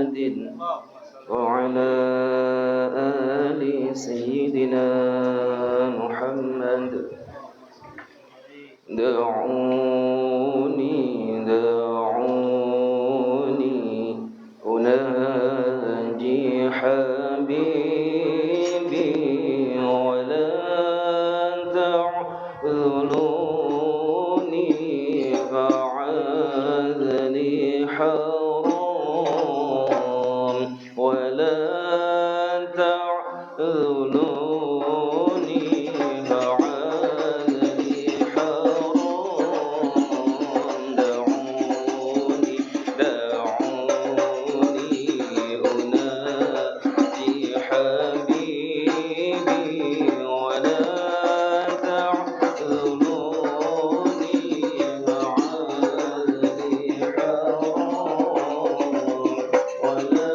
محمد وعلى آل سيدنا محمد. دعوني أناجي حبيبي ولا تعذلوني فعاذني حرام ولا تعذلوني فعاذني حرام. دعوني أناجي حبيبي ولا تعذلوني فعاذني حرام ولا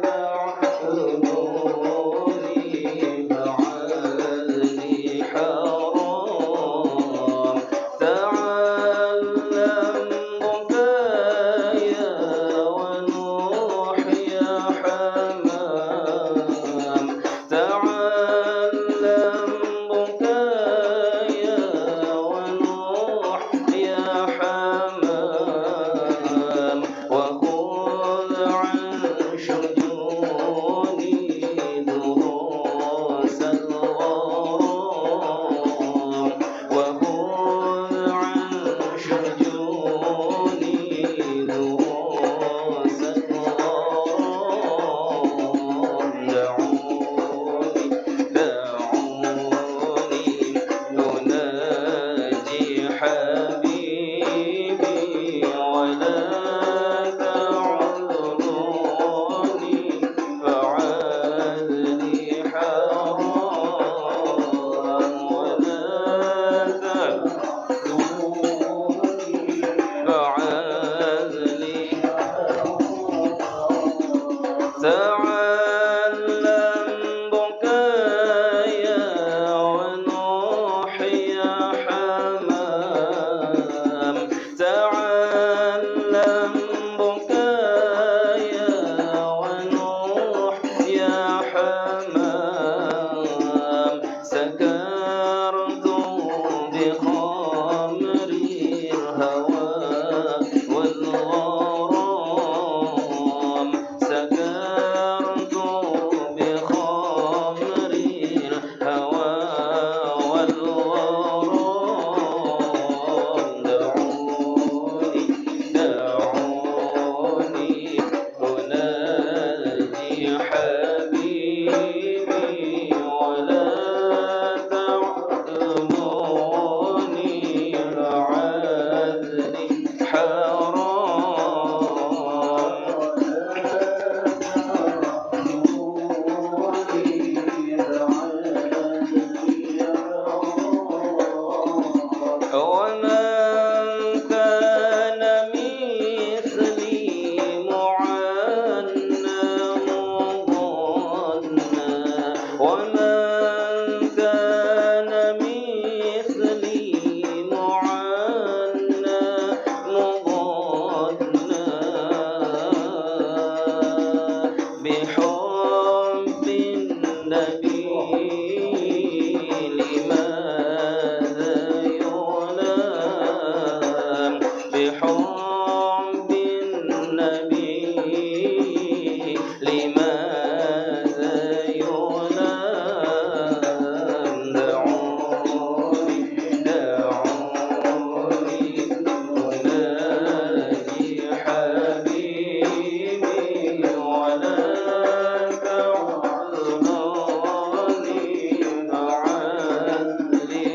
تعذلوني فعاذني حرام. تعلم بكايا ونوح يا حمام. تعلم بكايا ونوح يا حمام وخذ عن شجوني دروس الغرام. وخذ عن شجوني دروس الغرام. دعوني أناجي حبيبي ولا تعذلوني فعاذني حرام ولا تعذلوني فعاذني. تعلم بكايا ونوح يا حمام. تعلم بكايا ونوح يا حمام. سكرت بخمر الهوى والغرام. سكرت بخمر الهوى والغرام. دعوني أناجي حبيبي ولا تعذلوني فعاذني حرام. ومن كان مثلي معنى مضنا. ومن كان مثلي معنى مضنا بحب النبي لماذا ينام. بحب النبي لماذا ينام. دعوني أناجي حبيبي ولا تعذلوني فعاذني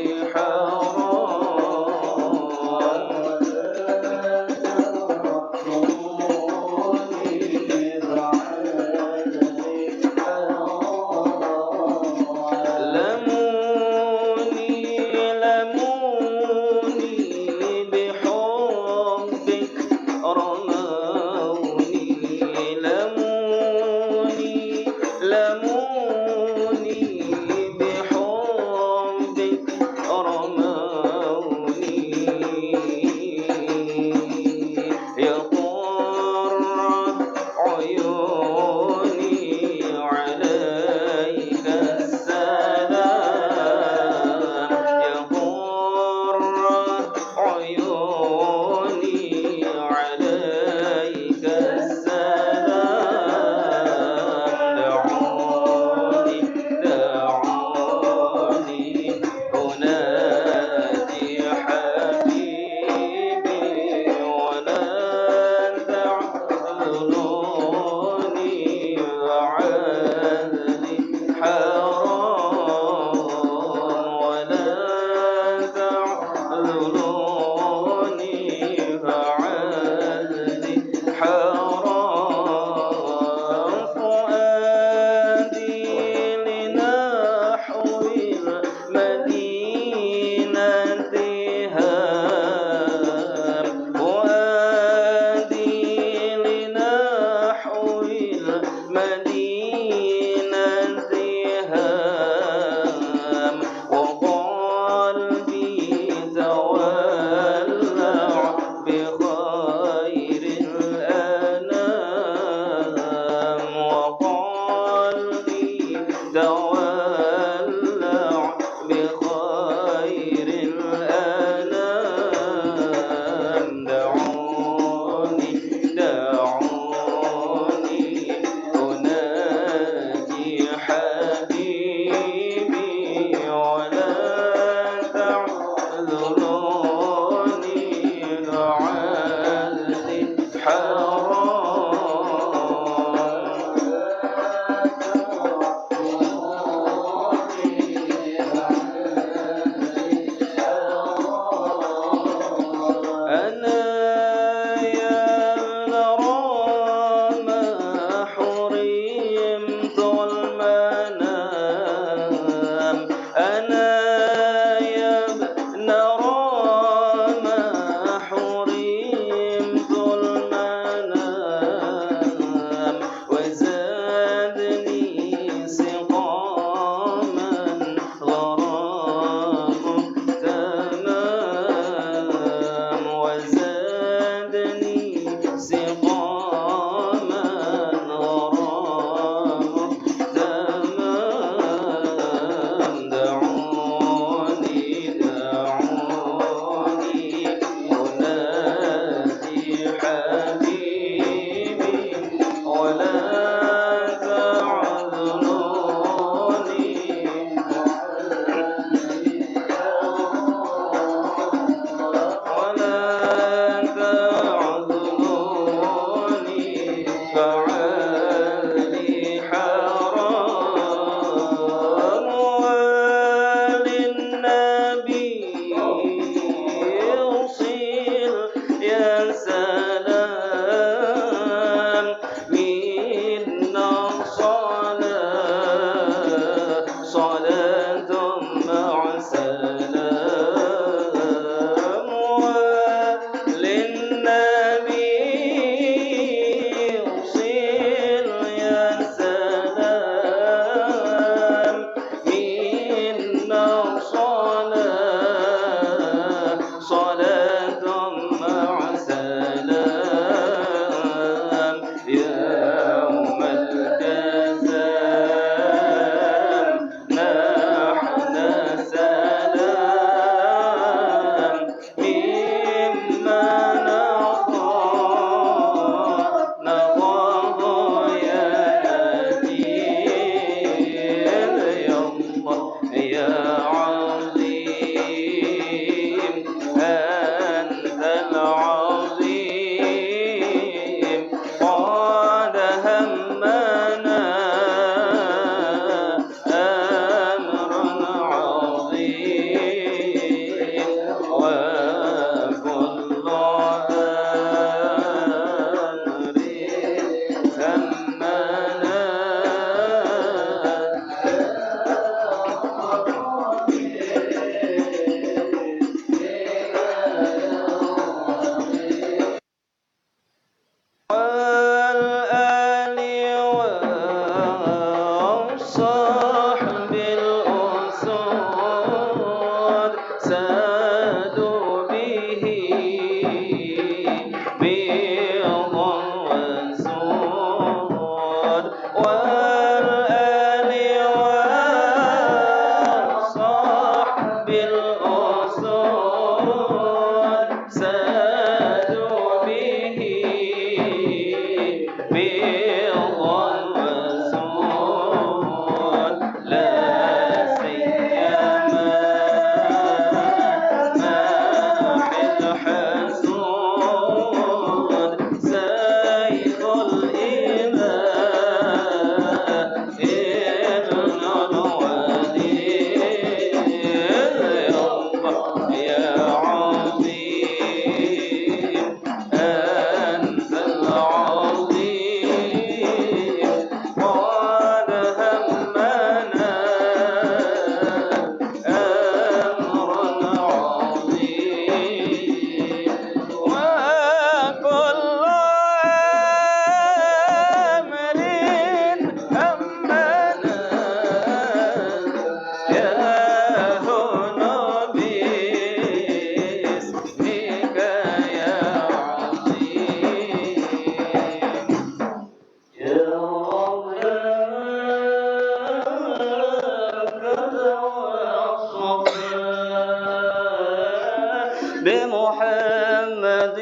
بمحمد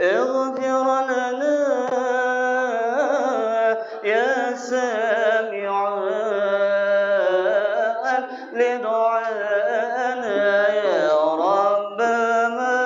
اغفر لنا يا سامعا لدعانا يا ربنا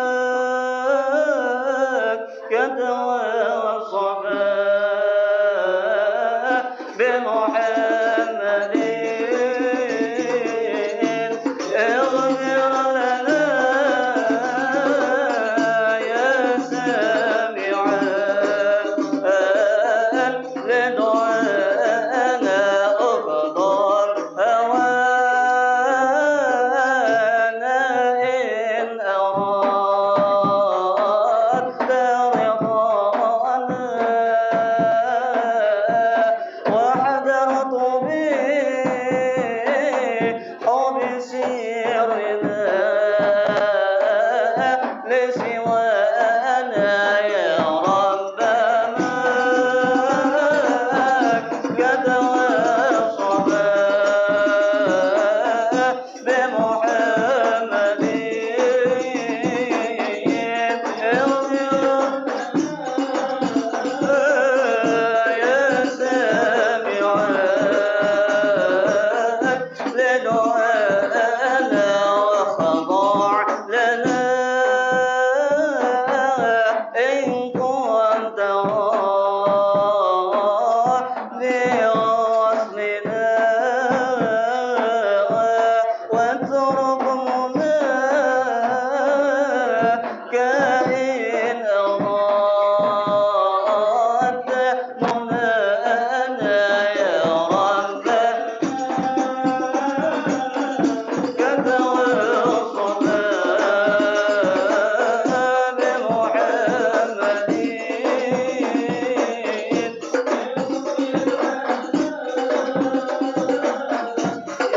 سوانا يا رب ما قد وصفا بمحمد يا سامعا لدعاءنا وخضع لنا إن كنت راضي وصلنا واترك مناك إن أردت منانا يا رب قد وصلنا بمحمد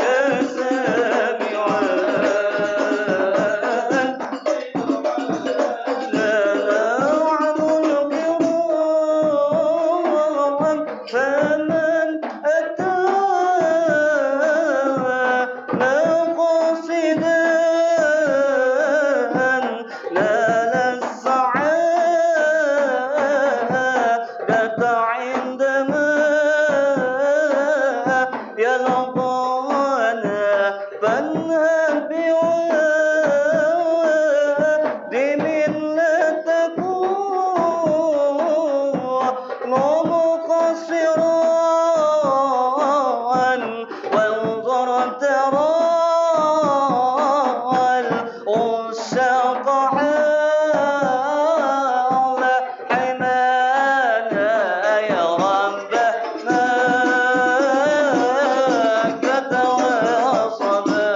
يا سامعا لنا وعد الكرام فمن أتانا قاصدا نال السعادة عندما يلقانا فانهب بواد من لا تكون مقصرا وانظر ترى الأنشاق حول حمانا يا رب ما قد وصفا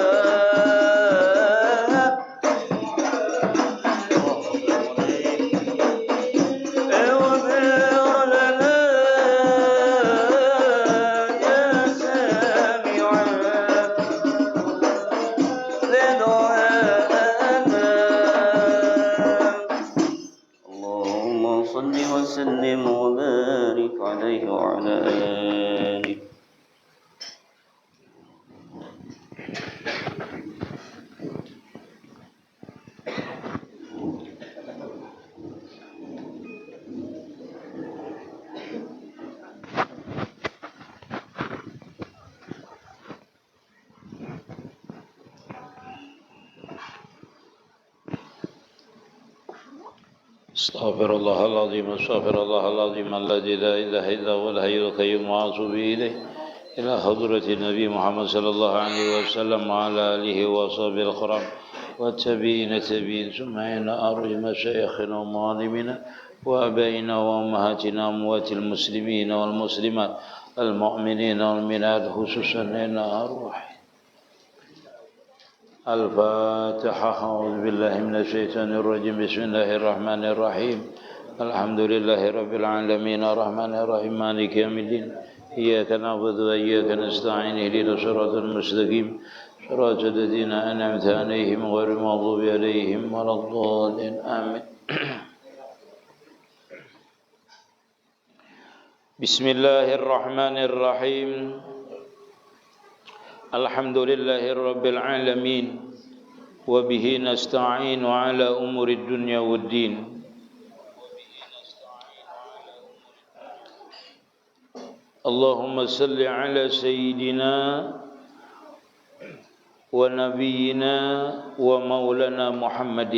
اغفر لنا يا سامعا لدعاءنا اللهم صل وسلم وبارك عليه وعلى آله. استغفر الله العظيم استغفر الله العظيم الذي لا إله إلا هو الحي القيوم وأتوب إليه إلى حضرة النبي محمد صلى الله عليه وسلم وعلى آله وصحبه الكرام والتابعين تابعين ثم إلى أرواح مشايخنا ومعلمنا وآبائنا وأمهاتنا أموات المسلمين والمسلمات المؤمنين والمؤمنات خصوصا إلى أرواح الفاتحة. أعوذ بالله من الشيطان الرجيم. بسم الله الرحمن الرحيم. الحمد لله رب العالمين الرحمن الرحيم مالك يوم الدين إياك نعبد وإياك نستعين اهدنا الصراط المستقيم صراط الذين أنعمت عليهم غير المغضوب عليهم ولا الضالين آمين. بسم الله الرحمن الرحيم. الحمد لله رب العالمين وبه نستعين على أمور الدنيا والدين. اللهم صل على سيدنا ونبينا ومولانا محمد.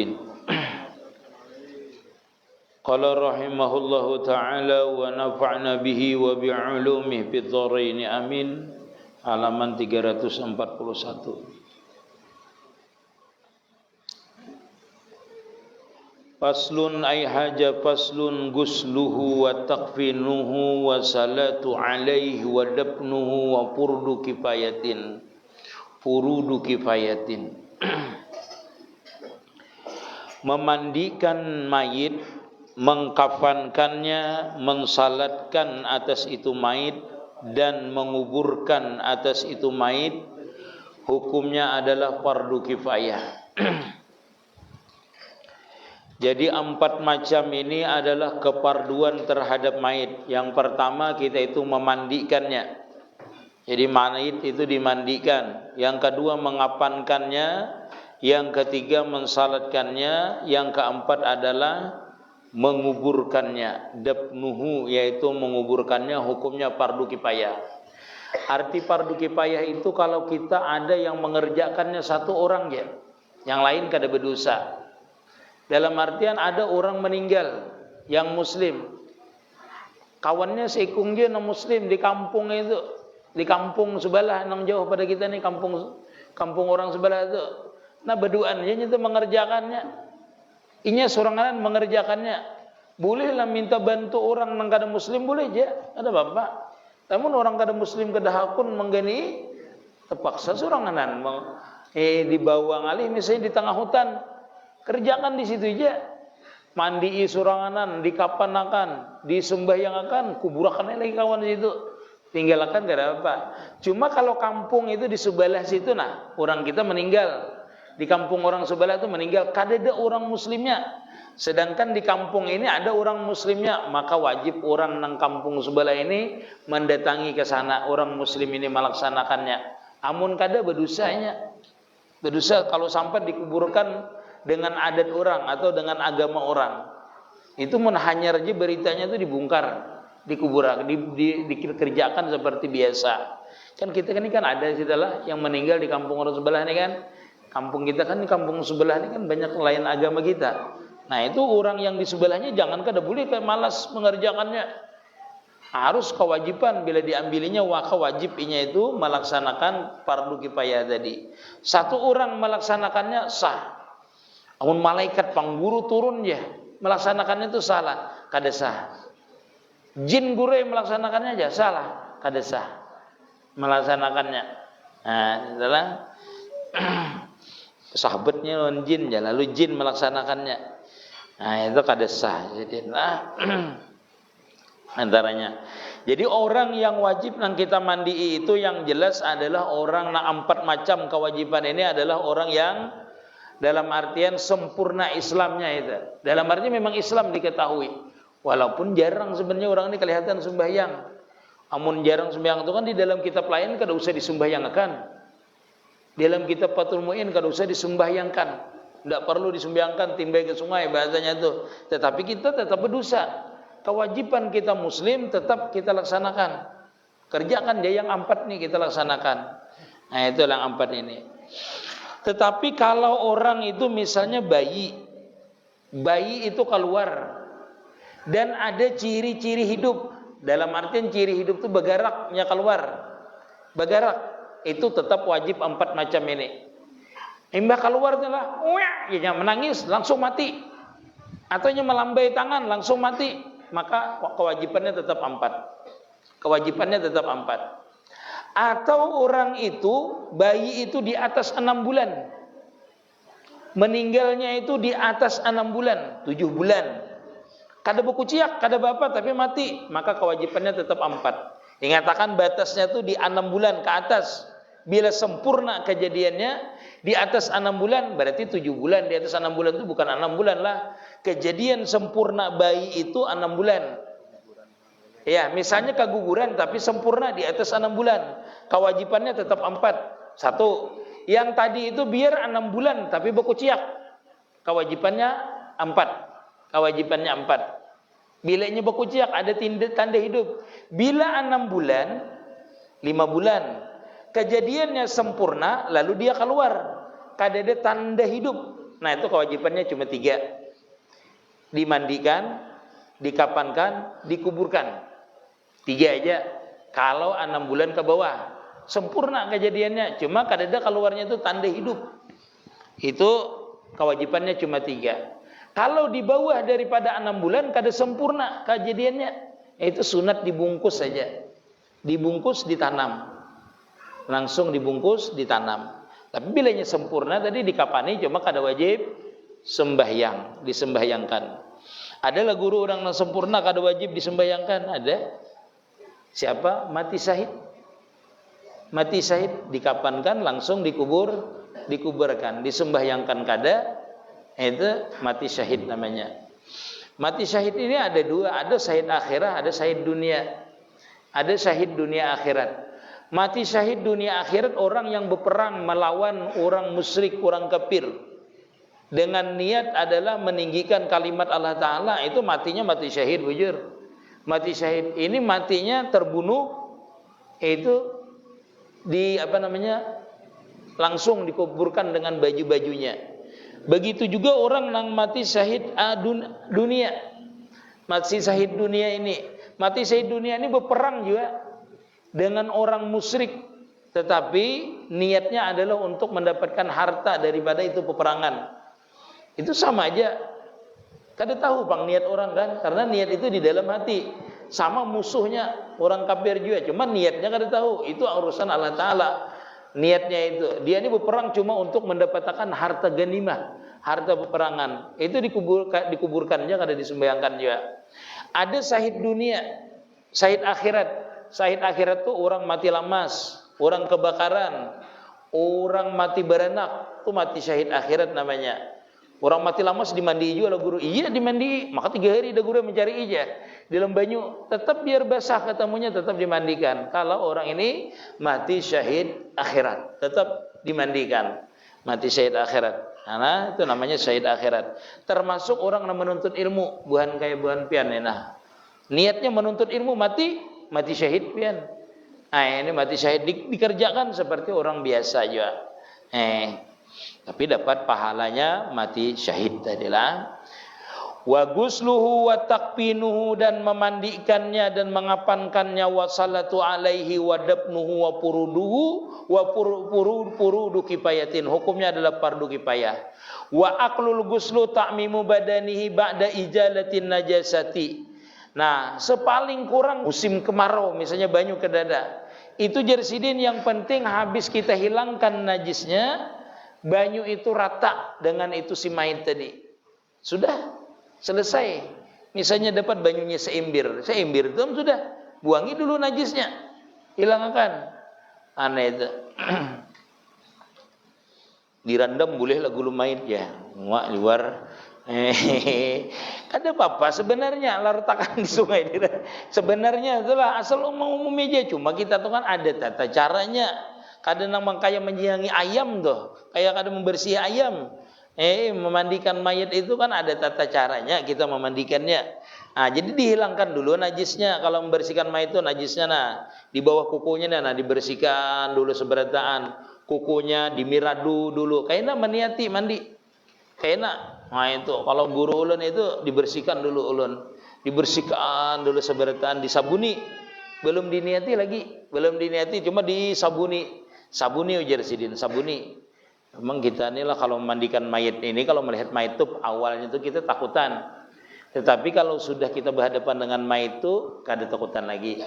قال رحمه الله تعالى ونفعنا به وبعلومه في الدارين آمين. Halaman 341. Faslun ay haja faslun gusluhu wa takfinuhu wa salatu alaihi wa dapnuhu wa furudu kifayatin. Memandikan mayit, mengkafankannya, mensalatkan atas itu mayit dan menguburkan atas itu mayit, hukumnya adalah fardu kifayah. Jadi 4 macam ini adalah keparduan terhadap mayit. Yang pertama kita itu memandikannya. Jadi mayit itu dimandikan. Yang kedua mengapankannya. Yang ketiga mensalatkannya. Yang keempat adalah menguburkannya. Dafnuhu, yaitu menguburkannya, hukumnya fardu kifayah. Arti fardu kifayah itu kalau kita ada yang mengerjakannya satu orang ya, yang lain kada berdosa. Dalam artian ada orang meninggal yang muslim, kawannya seikung dia non muslim di kampung itu, di kampung sebelah nang jauh pada kita nih, kampung orang sebelah itu. Nah berduaan dia itu mengerjakannya, inya sorangan mengerjakannya. Bolehlah minta bantu orang nang kada muslim, boleh aja, ada bapak. Namun orang kada muslim kada hakun menggani terpaksa soranganan dibawa ngalih misalnya di tengah hutan. Kerjakan di situ aja, mandi suranganan, dikapanakan, disembahyangakan, kuburakan lagi kawan di situ, tinggalkan gak ada apa. Cuma kalau kampung itu di sebelah situ, nah orang kita meninggal di kampung orang sebelah itu meninggal, kada ada orang muslimnya. Sedangkan di kampung ini ada orang muslimnya, maka wajib orang nang kampung sebelah ini mendatangi ke sana, orang muslim ini melaksanakannya. Amun kada berdosanya, berdosa kalau sampai dikuburkan dengan adat orang atau dengan agama orang. Itu hanya aja beritanya itu dibongkar, dikuburan, dikerjakan seperti biasa. Kan kita kan ini kan ada setelah yang meninggal di kampung orang sebelah ini kan. Kampung kita kan di kampung sebelah ini kan banyak lain agama kita. Nah, itu orang yang di sebelahnya jangan kada boleh kayak malas mengerjakannya. Harus kewajiban bila diambilinya wajibnya itu melaksanakan fardu kifayah tadi. Satu orang melaksanakannya sah. Amun malaikat pangguru turun ya, melaksanakannya itu salah, kada sah. Jin guru yang melaksanakannya aja salah, kada sah melaksanakannya. Nah, adalah sahabatnya non jin ya, lalu jin melaksanakannya. Nah, itu kada sah. Jadi antaranya. Jadi orang yang wajib nang kita mandi itu yang jelas adalah orang na 4 macam kewajiban ini adalah orang yang dalam artian sempurna Islamnya itu. Dalam artian memang Islam diketahui. Walaupun jarang sebenarnya orang ini kelihatan sembahyang. Amun jarang sembahyang itu kan di dalam kitab lain kada usah disembahyangkan. Di dalam kitab Fathul Mu'in kada usah disembahyangkan. Tidak perlu disembahyangkan timbai ke sungai bahasanya itu. Tetapi kita tetap berdosa. Kewajiban kita muslim tetap kita laksanakan. Kerjakan dia yang 4 nih kita laksanakan. Nah itu yang 4 ini. Tetapi kalau orang itu misalnya bayi itu keluar dan ada ciri-ciri hidup, dalam artian ciri hidup itu bergeraknya keluar, bergerak, itu tetap wajib 4 macam ini. Imbah keluar adalah, ya menangis langsung mati, atau melambai tangan langsung mati, maka kewajibannya tetap 4. Kewajibannya tetap 4. Atau orang itu, bayi itu di atas 6 bulan, meninggalnya itu di atas 6 bulan, 7 bulan, kada berkuciak, kada apa tapi mati, maka kewajibannya tetap 4. Dikatakan batasnya itu di 6 bulan ke atas. Bila sempurna kejadiannya di atas 6 bulan, berarti 7 bulan. Di atas 6 bulan itu bukan 6 bulan lah. Kejadian sempurna bayi itu 6 bulan. Ya, misalnya keguguran tapi sempurna di atas 6 bulan, kewajibannya tetap 4. 1. Yang tadi itu biar 6 bulan tapi berkuciak, kewajibannya 4. Kewajibannya 4. Bila ini berkuciak ada tanda hidup. Bila 6 bulan, 5 bulan, kejadiannya sempurna lalu dia keluar, kada ada tanda hidup. Nah, itu kewajibannya cuma 3. Dimandikan, dikapankan, dikuburkan. 3 aja. Kalau 6 bulan ke bawah sempurna kejadiannya, cuma kada ada keluarnya itu tanda hidup, itu kewajibannya cuma 3. Kalau di bawah daripada 6 bulan kada sempurna kejadiannya, itu sunat dibungkus saja. Dibungkus ditanam. Langsung dibungkus ditanam. Tapi bilanya sempurna tadi dikapani, cuma kada wajib sembahyang, disembahyangkan. Adalah guru orang yang sempurna kada wajib disembahyangkan, ada. Siapa? Mati syahid. Mati syahid dikapankan langsung dikuburkan, disembahyangkan kada, Itu mati syahid namanya. Mati syahid ini ada dua, ada syahid akhirat, ada syahid dunia. Ada syahid dunia akhirat. Mati syahid dunia akhirat orang yang berperang melawan orang musyrik, orang kafir. Dengan niat adalah meninggikan kalimat Allah Ta'ala, itu matinya mati syahid, bujur. Mati syahid ini matinya terbunuh, itu langsung dikuburkan dengan baju-bajunya. Begitu juga orang yang mati syahid dunia. Mati syahid dunia ini, mati syahid dunia ini berperang juga dengan orang musyrik, tetapi niatnya adalah untuk mendapatkan harta daripada itu peperangan. Itu sama aja. Kada tahu bang niat orang kan, karena niat itu di dalam hati. Sama musuhnya orang kafir juga, cuma niatnya kada tahu. Itu urusan Allah Ta'ala. Niatnya itu, dia ini berperang cuma untuk mendapatkan harta ganimah, harta peperangan. Itu dikuburkannya, kada disembayangkan juga. Ada syahid dunia, syahid akhirat. Syahid akhirat itu orang mati lamas, orang kebakaran, orang mati beranak, itu mati syahid akhirat namanya. Orang mati lamas dimandi juga lah guru. Iya dimandi, maka 3 hari dah guru mencari ija di dalam banyu, tetap biar basah ketemunya, tetap dimandikan. Kalau orang ini mati syahid akhirat, tetap dimandikan. Mati syahid akhirat. Nah, itu namanya syahid akhirat. Termasuk orang yang menuntut ilmu, bukan kayak bukan pian nah. Niatnya menuntut ilmu, mati syahid pian. Nah, ini mati syahid dikerjakan seperti orang biasa juga. Tapi dapat pahalanya mati syahid tadilah. Wa gusluhu wa takfinuhu, dan memandikannya dan mengapankannya, wa salatu alaihi wa dabnuhu wa puruduhu wa purudu kifayatin. Hukumnya adalah fardu kifayah. Wa aqlul guslu ta'mimu badanihi ba'da ijalatin najasati. Nah, sepaling kurang musim kemarau, misalnya banyu ke dada, itu jersidin yang penting habis kita hilangkan najisnya, banyu itu rata dengan itu si mayit tadi. Sudah selesai. Misalnya dapat banyunya seembir itu sudah, buangi dulu najisnya, hilangkan. Aneh itu. Dirandam boleh lah gulu mayit ya, muak luar. Ada apa-apa sebenarnya larutakan di sungai. Sebenarnya itulah asal umum aja, cuma kita tuh kan ada tata caranya. Kadang namang kayak menyiangi ayam tuh, kayak kadang membersih ayam. Memandikan mayat itu kan ada tata caranya kita memandikannya. Nah, jadi dihilangkan dulu najisnya. Kalau membersihkan mayat itu najisnya di bawah kukunya dibersihkan dulu seberataan. Kukunya dimiradu dulu. Kayaknya meniati mandi. Kayaknya. Nah itu kalau guru ulun itu dibersihkan dulu ulun. Dibersihkan dulu seberataan, disabuni. Belum diniati lagi. Belum diniati, cuma disabuni. Sabuni ujar sidin, sabuni. Memang kita inilah kalau memandikan mayat ini, kalau melihat mayat itu awalnya itu kita takutan. Tetapi kalau sudah kita berhadapan dengan mayat itu, kada takutan lagi.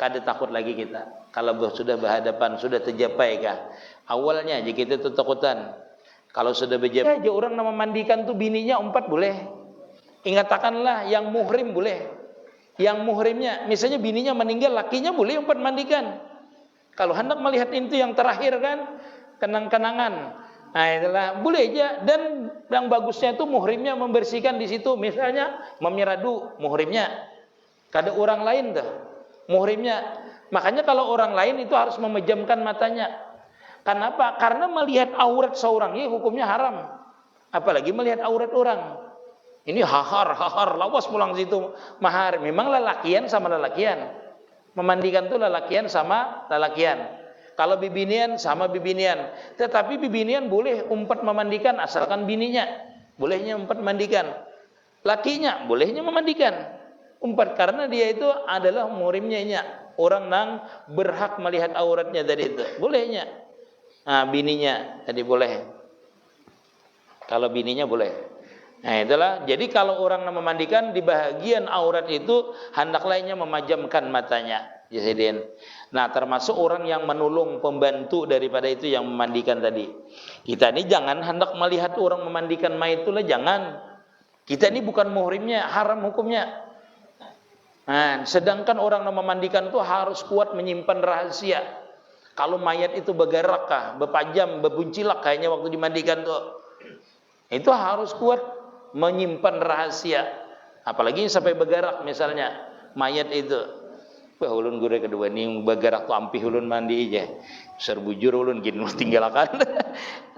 Kada takut lagi kita. Kalau sudah berhadapan, sudah tercapai kah? Awalnya aja kita itu takutan. Kalau sudah berjamaah aja orang nama mandikan tuh bininya 4 boleh. Ingatakanlah yang muhrim boleh. Yang muhrimnya, misalnya bininya meninggal, lakinya boleh 4 mandikan. Kalau hendak melihat itu yang terakhir kan, kenang-kenangan. Nah itulah boleh aja. Dan yang bagusnya itu muhrimnya membersihkan di situ. Misalnya memiradu muhrimnya. Kada orang lain tuh muhrimnya. Makanya kalau orang lain itu harus memejamkan matanya. Kenapa? Karena melihat aurat seorang ini hukumnya haram. Apalagi melihat aurat orang. Ini hahar, lawas pulang situ mahar. Memang lelakian sama lelakian. Memandikan itu lelakian sama lelakian. Kalau bibinian sama bibinian. Tetapi bibinian boleh umpat memandikan asalkan bininya. Bolehnya umpat memandikan. Lakinya bolehnya memandikan. Umpat karena dia itu adalah muhrimnya. Orang yang berhak melihat auratnya dari itu. Bolehnya. Nah, bininya tadi boleh. Kalau bininya boleh. Nah, itulah. Jadi kalau orang yang memandikan di bahagian aurat itu hendak lainnya memajamkan matanya. Jasidin. Nah, termasuk orang yang menolong pembantu daripada itu yang memandikan tadi. Kita ini jangan hendak melihat orang memandikan mayat itulah, jangan. Kita ini bukan muhrimnya, haram hukumnya. Nah, sedangkan orang yang memandikan itu harus kuat menyimpan rahasia. Kalau mayat itu bergerak kah, berpajam, berbuncilak kayaknya waktu dimandikan tuh. Itu harus kuat menyimpan rahasia. Apalagi sampai bergerak misalnya mayat itu. Wah ulun gure kedua ni bergerak tu ampih ulun mandi aja. Serbujur ulun gini tinggalkan.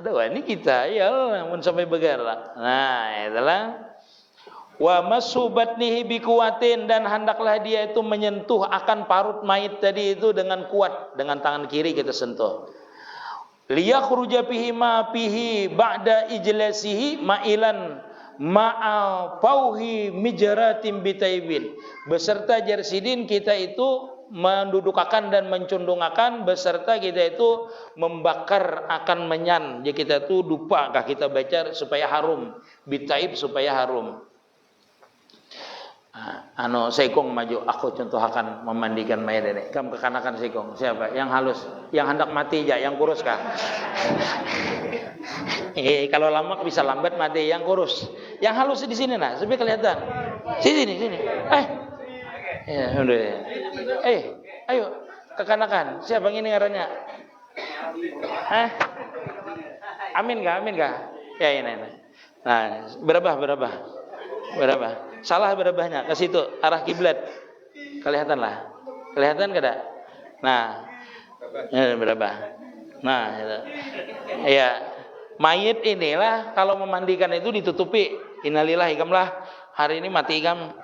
Aduh ini kita ya namun sampai bergerak. Nah, itulah wa masubatnihi biquatin, dan hendaklah dia itu menyentuh akan parut mayit tadi itu dengan kuat, dengan tangan kiri kita sentuh. Liyakhruja bihi ma fihi ba'da ijlasihi ma'ilan ma'a fauhi mijratin bitaibin, beserta jarsidin kita itu mendudukakan dan mencundungakan, beserta kita itu membakar akan menyan. Jadi kita itu dupa kah kita baca supaya harum, bitaib supaya harum. Seikong maju, aku contoh akan memandikan mayat ini. Kamu kekanakan seikong. Siapa? Yang halus, yang hendak mati aja, yang kurus kah? Kalau lama bisa lambat mati, yang kurus. Yang halus di sini nah, supaya kelihatan. Sini. Ya, udah. Ayo kekanakan. Siapa yang ini ngarannya? Amin kah? Ya ini. Nah, berapa? Salah berabahnya ke situ arah kiblat. Kelihatan kada? Nah, berapa? Nah, itu. Ya, mayit inilah kalau memandikan itu ditutupi. Innalillahi kamlah. Hari ini mati ikam.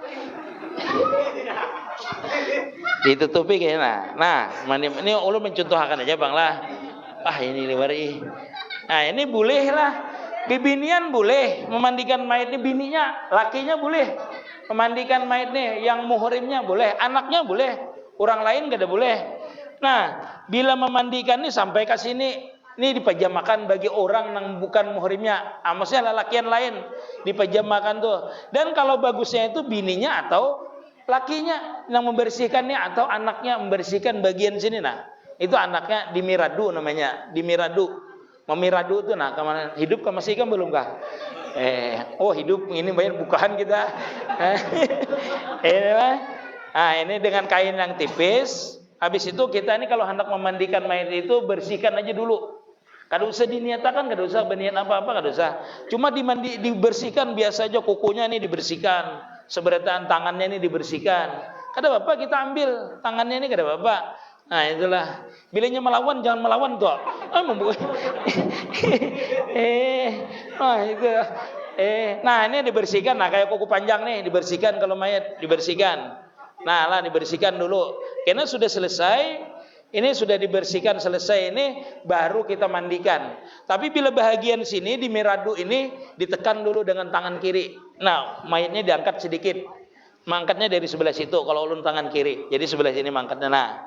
Ditutupi kayaknya. Nah, ini ulun mencontohkan aja Bang lah. Ini liwari. Nah, ini boleh lah. Bibinian boleh memandikan mayat ini, bininya, lakinya boleh memandikan mayat ini, yang muhrimnya boleh, anaknya boleh, orang lain gak ada boleh. Nah, bila memandikan ini sampai ke sini, ini dipajamakan bagi orang yang bukan muhrimnya, maksudnya lelakian lain dipajamakan tuh. Dan kalau bagusnya itu bininya atau lakinya yang membersihkannya, atau anaknya membersihkan bagian sini. Nah, itu anaknya dimiradu namanya, dimiradu. Memiradu itu nah, kemana hidup ke masih kan belum kah? Hidup ini banyak bukaan kita. Ini dengan kain yang tipis. Habis itu kita ini kalau hendak memandikan mayat itu bersihkan aja dulu. Kada usah diniatakan, kada usah berniat apa-apa, kada usah. Cuma dibersihkan biasa aja, kukunya ini dibersihkan, seberetan tangannya ini dibersihkan. Kada apa-apa kita ambil tangannya ini, kada apa-apa. Nah itulah, bilanya melawan jangan melawan tuh. Itu. Nah ini dibersihkan. Nah kayak kuku panjang nih dibersihkan, kalau mayat dibersihkan. Nah lah dibersihkan dulu. Karena sudah selesai, ini sudah dibersihkan selesai ini, baru kita mandikan. Tapi bila bahagian sini di miradu ini ditekan dulu dengan tangan kiri. Nah mayatnya diangkat sedikit. Mangkatnya dari sebelah situ kalau ulun tangan kiri. Jadi sebelah sini mangkatnya.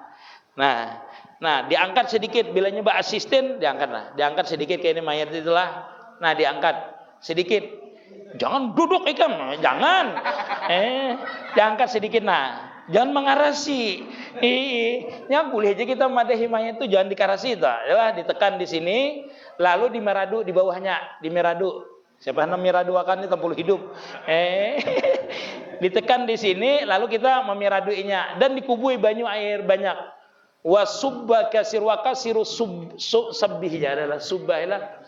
Nah, diangkat sedikit. Bila nyoba asisten, diangkat sedikit kayak ini mayat itulah. Nah, diangkat sedikit. Jangan duduk ikam, jangan. Diangkat sedikit. Nah, jangan mengarasi. Ya boleh aja kita madahi mayat itu jangan dikarasi itu. Adalah ditekan di sini, lalu dimeradu di bawahnya, dimeradu. Siapa yang miradu akan ini tempul hidup. Ditekan di sini, lalu kita memiraduinya dan dikubui banyu air banyak. Wasubba kasir wa kasiru sabbih adalah subbahilah.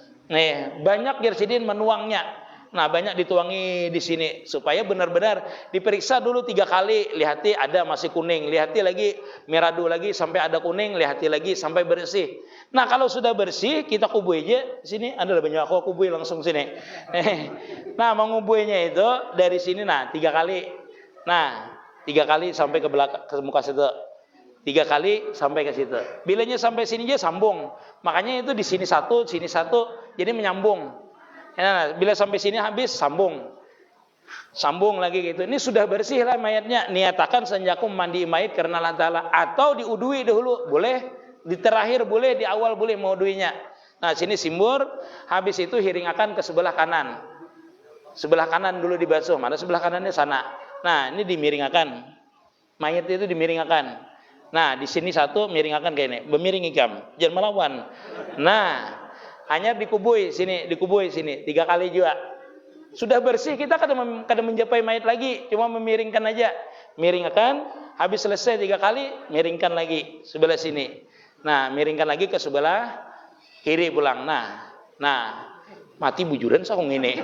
Banyak jarsidin menuangnya. Nah, banyak dituangi di sini supaya benar-benar diperiksa dulu 3 kali, lihati ada masih kuning, lihati lagi miradu lagi sampai ada kuning, lihati lagi sampai bersih. Nah, kalau sudah bersih kita kubui aja sini, ada banyak aku kubui langsung sini. Nah, mengubuinya itu dari sini 3 kali. Nah, 3 kali sampai ke belakang ke muka situ. 3 kali sampai ke situ. Bilanya sampai sini aja sambung. Makanya itu di sini satu, jadi menyambung. Nah, bila sampai sini habis sambung lagi gitu. Ini sudah bersih lah mayatnya. Niatakan senjaku mandi mayat karena Allah Ta'ala. Atau diudui dahulu, boleh. Di terakhir boleh, di awal boleh mauduinya. Nah, sini simbur. Habis itu hiringakan ke sebelah kanan. Sebelah kanan dulu dibasuh. Mana sebelah kanannya sana. Nah, ini dimiringakan. Mayat itu dimiringakan. Nah, di sini satu miringakan kayak ini, bemiring ikam, jangan melawan. Nah, hanya dikubui sini 3 kali juga. Sudah bersih kita kada menjapai mayat lagi, cuma memiringkan aja. Miringkan, habis selesai 3 kali, miringkan lagi sebelah sini. Nah, miringkan lagi ke sebelah kiri pulang. Nah, Mati bujuran saung ini.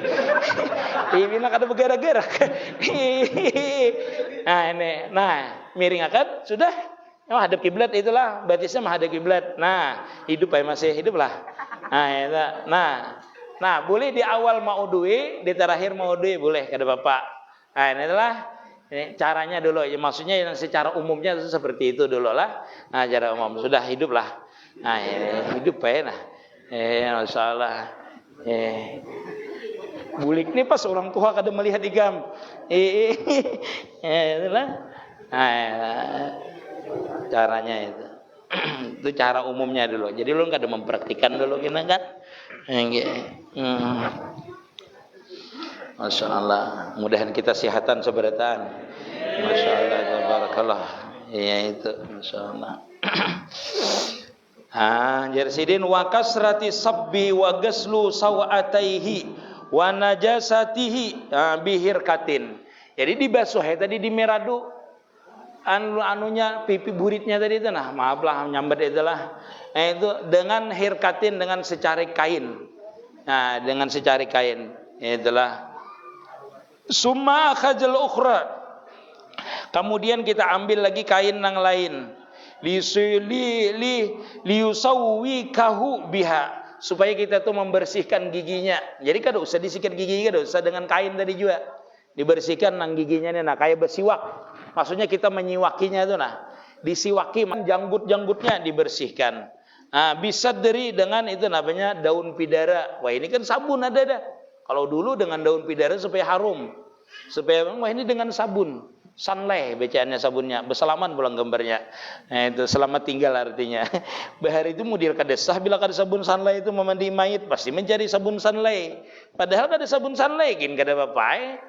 Ibina kada bergerak-gerak. Nah ini, miringakan sudah. Hadap kiblat itulah, batisnya menghadap kiblat. Nah, hidup ya masih hidup lah. Nah, boleh di awal mau duit, di terakhir mau duit boleh kada bapak. Nah, ini adalah caranya dulu. Ya, maksudnya yang secara umumnya itu seperti itu dulu lah. Nah, cara umum sudah hidup lah. Nah, hidup ya nah. Masalah. Bulik nih pas orang tua kada melihat igam. Itulah. Caranya itu. Itu cara umumnya dulu. Jadi lu kada mempraktikkan dulu gini kan. Masya Allah. Mudahan kita sehatan seberatan. Masya Allah. Tabarakallah. Ya itu. Masya Allah. Jersidin wa kasrati sabbi wa gaslu sawataihi wa najasatihi bihirkatin. Jadi dibasuh tadi di meradu anunya pipi buritnya tadi itu maaf lah nyambat itulah. Itu dengan hirkatin dengan secari kain. Nah, dengan secari kain itulah. Summa khajal ukhra. Kemudian kita ambil lagi kain yang lain. Liyusawwikahu biha, supaya kita tuh membersihkan giginya. Jadi kada usah disikat gigi, kada usah dengan kain tadi juga. Dibersihkan nang giginya nih kayak bersiwak. Maksudnya kita menyiwakinya itu disiwaki janggut-janggutnya dibersihkan. Bisa dari dengan itu namanya daun pidara. Wah, ini kan sabun ada dah. Kalau dulu dengan daun pidara supaya harum. Supaya ini dengan sabun. Sanleh bacaannya sabunnya, berselamat pulang gambarnya. Nah, itu selamat tinggal artinya. Bahar itu model kadesah bila kada sabun sanleh itu memandi mayit pasti mencari sabun sanleh. Padahal kada sabun sanleh gin kada apa-apa.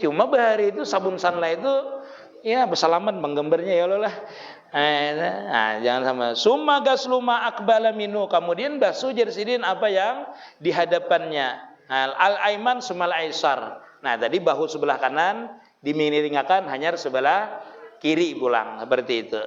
Cuma bahar itu sabun sanleh itu ya berselamat menggambarnya ya Allah lah. Jangan sama. Summa gasluma akbala minu, kemudian basuh jersidin apa yang di hadapannya. Al-aiman sumal aisar. Nah, tadi bahu sebelah kanan dimiringkan hanya sebelah kiri pulang seperti itu.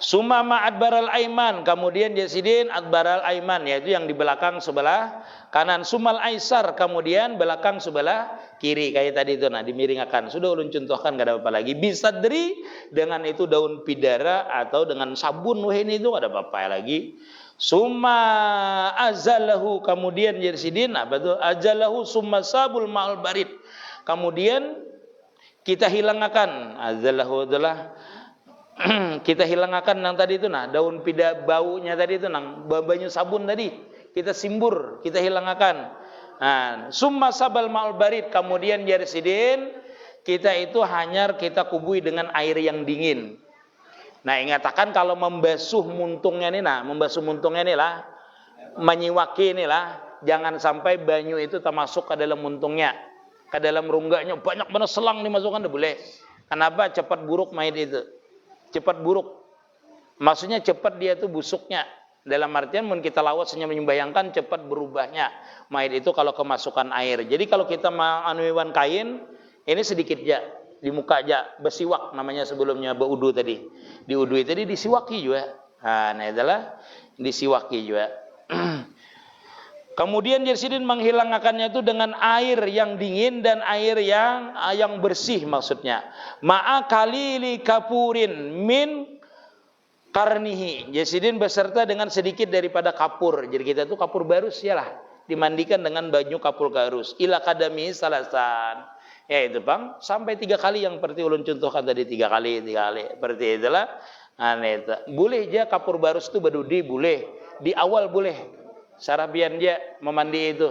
Summa ma'adbaral aiman, kemudian jasidin adbaral aiman, yaitu yang di belakang sebelah kanan. Sumal aisar, kemudian belakang sebelah kiri kayak tadi itu dimiringkan. Sudah ulun contohkan gak ada apa lagi. Bisa dari dengan itu daun pidara atau dengan sabun ini itu ada apa lagi. Summa azalahu, kemudian jasidin apa tuh? Azalahu summa sabul ma'al barid. Kemudian kita hilangkan azalahu adalah kita hilangkan yang tadi itu daun pida baunya tadi itu banyu sabun tadi kita simbur, kita hilangkan. Summa sabal ma'al barid, kemudian jarsidin kita itu hanya kita kubui dengan air yang dingin. Ingatakan kalau membasuh muntungnya ini lah, menyiwaki ini lah, jangan sampai banyu itu termasuk ke dalam muntungnya, ke dalam rongganya banyak banget selang dimasukkan, tidak boleh. Kenapa? Cepat buruk mayit itu. Cepat buruk. Maksudnya cepat dia itu busuknya. Dalam artian mun kita lawat hanya membayangkan cepat berubahnya mayit itu kalau kemasukan air. Jadi kalau kita manuiwan kain, ini sedikit aja di muka aja bersiwak namanya sebelumnya baudu tadi. Di udu tadi disiwaki juga. Nah, adalah disiwaki juga. Kemudian jersidin menghilangkannya itu dengan air yang dingin dan air yang bersih maksudnya. Ma'a kalili kapurin min karnihi. Jersidin beserta dengan sedikit daripada kapur. Jadi kita tuh kapur barus ya lah. Dimandikan dengan banyu kapur garus. Ila kadami salasan. Ya itu bang. Sampai 3 kali yang seperti ulun contohkan tadi 3 kali. Seperti itulah. Boleh aja kapur barus itu badudi boleh. Di awal boleh. Sarabian dia memandi itu.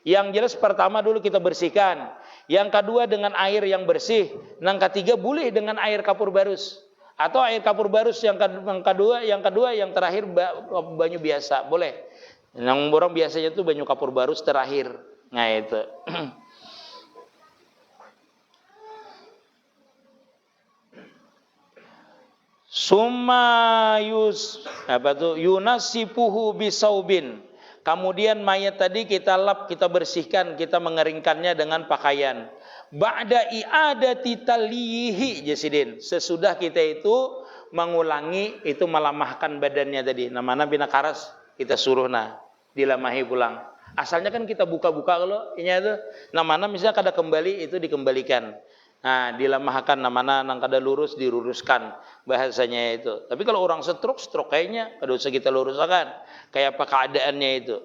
Yang jelas pertama dulu kita bersihkan. Yang kedua dengan air yang bersih. Yang ketiga boleh dengan air kapur barus. Atau air kapur barus yang kedua yang terakhir banyu biasa. Boleh. Yang orang biasanya itu banyu kapur barus terakhir. Nah itu. Summa yunasipuhu bisaubin. Kemudian mayat tadi kita lap, kita bersihkan, kita mengeringkannya dengan pakaian. Ba'da i'adati talihi jasidin. Sesudah kita itu mengulangi itu melamahkan badannya tadi. Namanya bina karas kita suruh dilamahi pulang. Asalnya kan kita buka-buka kalau ini itu namana misalnya kada kembali itu dikembalikan. Nah, dilamahkan namana nang kada lurus diluruskan bahasanya itu. Tapi kalau orang stroke kayaknya kada usah kita luruskan. Kayak apa keadaannya itu?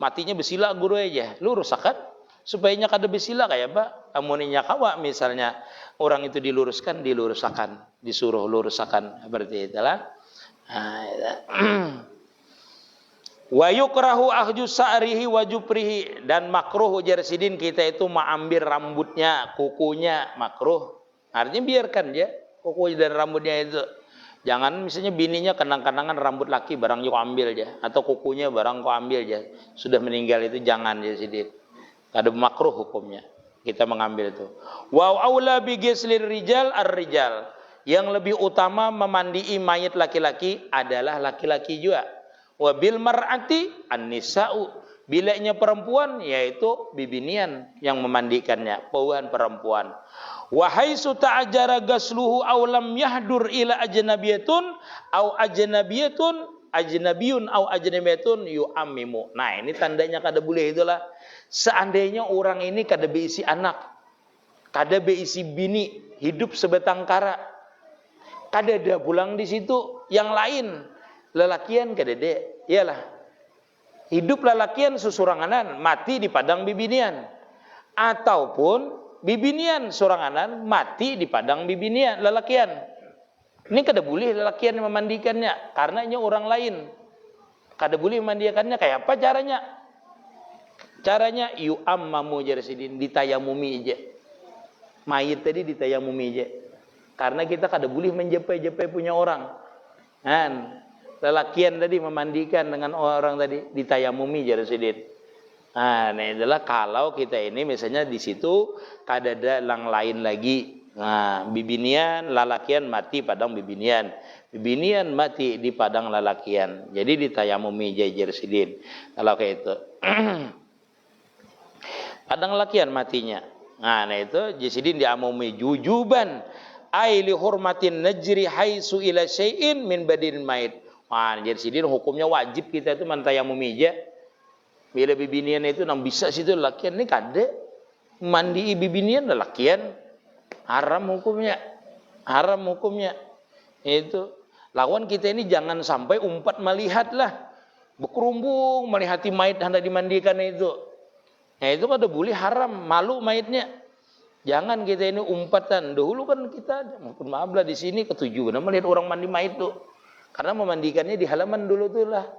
Matinya besila guru aja, luruskan supaya nya kada besila kayak apa? Amoninya kawa misalnya orang itu diluruskan, disuruh luruskan seperti itulah. Nah, wa yukrahu ahju sa'rihi wa juprihi, dan makruh ujar sidin kita itu mengambil rambutnya, kukunya, makruh. Artinya biarkan ya kuku dan rambutnya itu. Jangan misalnya bininya kenang-kenangan rambut laki barang yuk ambil aja, atau kukunya barang kau ambil aja. Sudah meninggal itu jangan ya sidin. Ada makruh hukumnya. Kita mengambil itu. Wa aula bi ghuslir rijal ar-rijal. Yang lebih utama memandii mayit laki-laki adalah laki-laki juga. Wa bil mar'ati an-nisa'u, bilanya perempuan yaitu bibinian yang memandikannya, pauan perempuan. Wa haitsu ta'ajjara ghasluhu aw lam yahdur ila ajnabiyatun aw ajnabiyun aw ajnabiyatun yu'ammimu. Nah, ini tandanya kada boleh itulah. Seandainya orang ini kada beisi anak, kada beisi bini, hidup sebatang kara, kada ada pulang di situ yang lain. Lelakian kadede, iyalah. Hidup lelakian susuranganan, mati di padang bibinian. Ataupun bibinian suranganan, mati di padang bibinian, lelakian. Ini kada boleh lelakian memandikannya, karena ini orang lain. Kada boleh memandikannya, kayak apa caranya? Caranya yu'ammamu jarsidin, ditayamumi aja. Mayit tadi ditayamumi aja. Karena kita kada boleh menjepai-jepai punya orang. Kan? Lelakian tadi memandikan dengan orang tadi ditayamumi jarsidin. Nah, ini adalah kalau kita ini misalnya di situ kada ada yang lain lagi. Nah, bibinian, lalakian mati padang bibinian. Bibinian mati di padang lalakian. Jadi ditayamumi jarsidin. Kalau kayak itu. Padang lalakian matinya. Nah, itu jarsidin diamumi jujuban ai li hurmatin najri haitsu ila syai'in min badin mait. Wah, jadi sidin hukumnya wajib kita itu mentayamumi aja. Bila bibinian itu nang bisa situ lakian ini kada. Mandi bibinian lakian. Haram hukumnya. Haram hukumnya. Itu. Lawan kita ini jangan sampai umpat melihat lah. Berkerumbung melihati mayit hendak dimandikan itu. Nah, itu kada boleh, haram, malu mayitnya. Jangan kita ini umpatan. Dahulu kan kita, maaf lah di sini ketujuan melihat orang mandi mayit tuh. Karena memandikannya di halaman dulu tuh lah.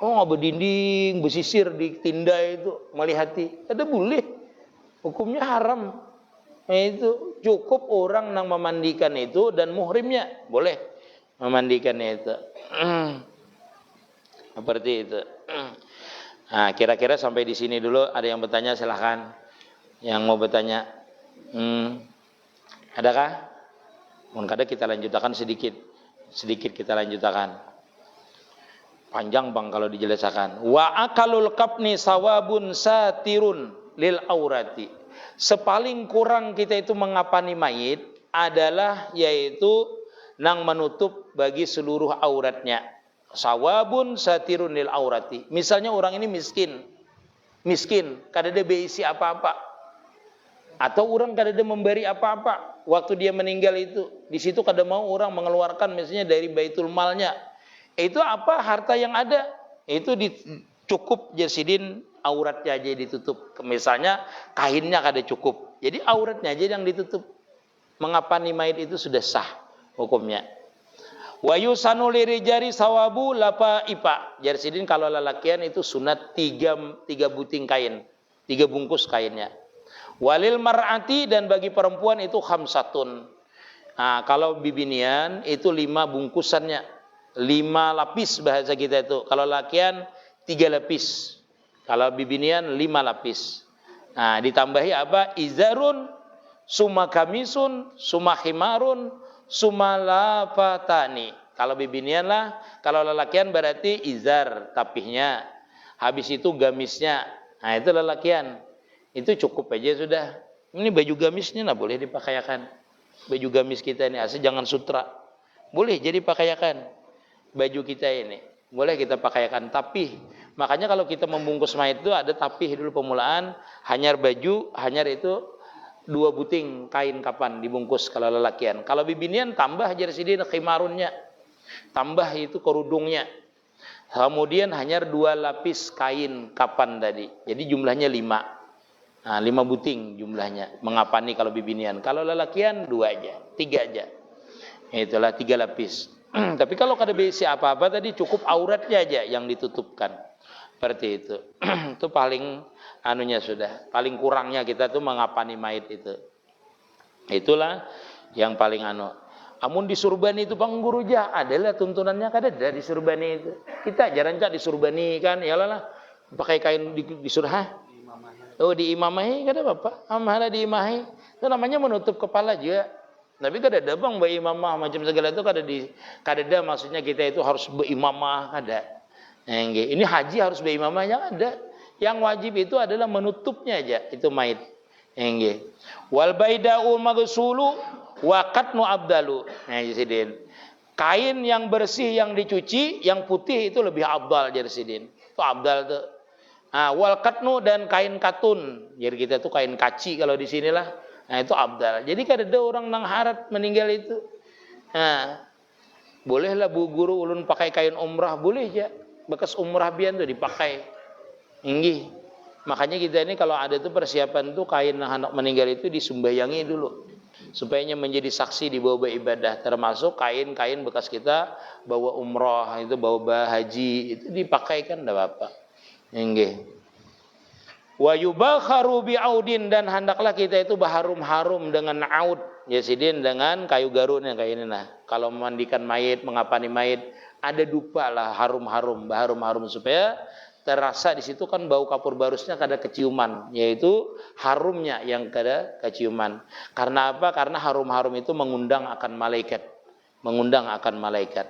Oh, berdinding, bersisir di tindai itu, melihati. Ada boleh. Hukumnya haram. Nah, itu cukup orang yang memandikan itu dan muhrimnya boleh memandikannya itu. Seperti itu. Nah, kira-kira sampai di sini dulu. Ada yang bertanya silahkan. Yang mau bertanya. Adakah? Mungkin kada kita lanjutkan sedikit. Sedikit kita lanjutkan. Panjang bang kalau dijelaskan. Wa akalul kapni sawabun satirun lil aurati. Sepaling kurang kita itu mengapani mayit adalah yaitu nang menutup bagi seluruh auratnya. Sawabun satirun lil aurati. Misalnya orang ini miskin, kada ada beisi apa-apa. Atau orang kada ada memberi apa-apa waktu dia meninggal itu. Di situ kada mau orang mengeluarkan misalnya dari baitul malnya. Itu apa harta yang ada? Itu cukup jarsidin auratnya aja ditutup. Misalnya kainnya kada cukup. Jadi auratnya aja yang ditutup. Mengapani mayit itu sudah sah hukumnya. Wa yusanu lirijari sawabu lapa ipa. Jarsidin kalau lelakian itu sunat 3 buting kain. 3 bungkus kainnya. Walil mar'ati, dan bagi perempuan itu khamsatun. Nah, kalau bibinian itu 5 bungkusannya. 5 lapis bahasa kita itu. Kalau lakian 3 lapis. Kalau bibinian 5 lapis. Nah, ditambahi apa? Izarun, summa kamisun, summa khimarun, summa lafatani. Kalau bibinian lah, kalau lelakian berarti izar, tapihnya. Habis itu gamisnya. Nah, itu lelakian. Itu cukup aja sudah. Ini baju gamisnya lah boleh dipakaikan. Baju gamis kita ini asal jangan sutra. Boleh jadi pakaikan. Baju kita ini boleh kita pakaikan, tapi Makanya kalau kita membungkus mayit itu ada tapih dulu pemulaan, hanyar baju, hanyar itu 2 buting kain kapan dibungkus kalau lelakian. Kalau bibinian tambah jersidin khimarunnya, tambah itu kerudungnya. Kemudian hanyar 2 lapis kain kapan tadi. Jadi jumlahnya 5. Nah, 5 buting jumlahnya mengapani kalau bibinian. Kalau lelakian 2 aja, 3 aja. Itulah 3 lapis. Tapi kalau kada besi apa-apa tadi cukup auratnya aja yang ditutupkan. Seperti itu. Itu paling anunya sudah. Paling kurangnya kita tuh mengapani mayit itu. Itulah yang paling anu. Amun disurbani itu Bang Guru jah adalah tuntunannya kada ada disurbani itu. Kita jarang cak disurbani kan, ya lah pakai kain disurah. Oh di imamahi kada apa? Amalah di imahi. Itu namanya menutup kepala juga. Tapi kada ada bang berimamah macam segala itu kada ada maksudnya kita itu harus berimamah kada. Ini haji harus berimamahnya ada. Yang wajib itu adalah menutupnya aja itu mayit. Wal baida'u maghsulu wa qatnu abdalu. Nah, Sidin. Kain yang bersih yang dicuci, yang putih itu lebih abdal jadi Sidin. Itu abdal tuh. Nah, wal qatnu dan kain katun. Jadi kita tuh kain kaci kalau di sinilah. Nah, itu abdal. Jadi kada ada orang nang harat meninggal itu. Nah, bolehlah Bu Guru ulun pakai kain umrah, boleh aja. Bekas umrah bian tuh dipakai. Inggih. Makanya kita ini kalau ada tuh persiapan tuh kain anak meninggal itu disumbayangi dulu. Supaya menjadi saksi di bawa ibadah, termasuk kain-kain bekas kita bawa umrah, itu bawa haji, itu dipakai kan enggak apa-apa. Nggih. Wa yubakharu bi'audin dan hendaklah kita itu berharum-harum dengan aud, ya sidin dengan kayu garun yang kayak ini nah. Kalau memandikan mayit, mengapani mayit, ada dupa lah harum-harum, berharum-harum supaya terasa di situ kan bau kapur barusnya kada keciuman, yaitu harumnya yang kada keciuman. Karena apa? Karena harum-harum itu mengundang akan malaikat, mengundang akan malaikat.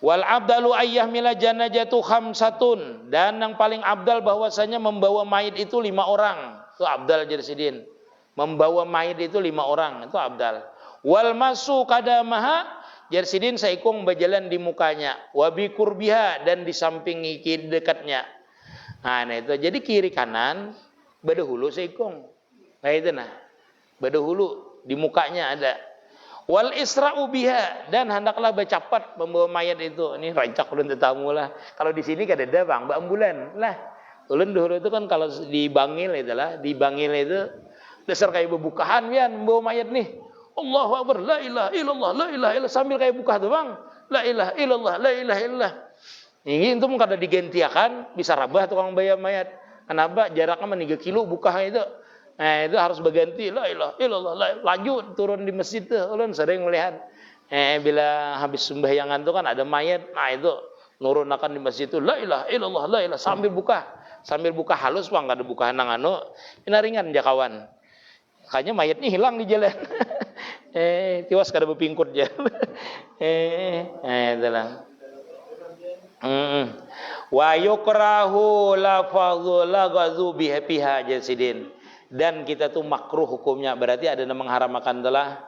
Wal abdalu ayyahmila janajatu khamsatun, dan yang paling abdal bahwasanya membawa mayit itu 5 orang. Itu abdal jersidin. Membawa mayit itu 5 orang, itu abdal. Wal masu kadamaha jersidin saikung berjalan di mukanya, wabi kurbiha dan di samping kiri dekatnya. Nah itu jadi kiri kanan bedahulu saikung. Nah itu nah. Bedahulu di mukanya ada. Wal isra'u biha dan hendaklah bercepat membawa mayat itu. Ini rancak ulun tetamu lah. Kalau di sini kada ada bang, ambulan lah. Ulun dulu itu kan kalau di Bangil itulah, di Bangil itu dasar kayak bebukahan pian membawa mayat nih. Allahu Akbar, la ilaha illallah, la ilaha illallah sambil kayak buka tuh bang. La ilaha illallah, la ilaha illallah. Ini itu kada digentiakan bisa rabah tukang bayar mayat. Kenapa? Jaraknya 3 kilo buka itu. Nah, itu harus berganti la ilaha illallah, laju turun di masjid tuh. Ulun sering melihat bila habis sembahyangan tuh kan ada mayat. Nah, itu nurun akan di masjid itu la ilaha illallah, la ilaha sambil buka. Sambil buka halus bang, kada buka nang anu. Ini ringan aja kawan. Kayaknya mayatnya hilang di jalan. Tiwas kada berpingkut aja. Itulah. Wa yukrahu lafadhu lagazu biha jasidin. Dan kita tuh makruh hukumnya, berarti ada yang mengharamkan telah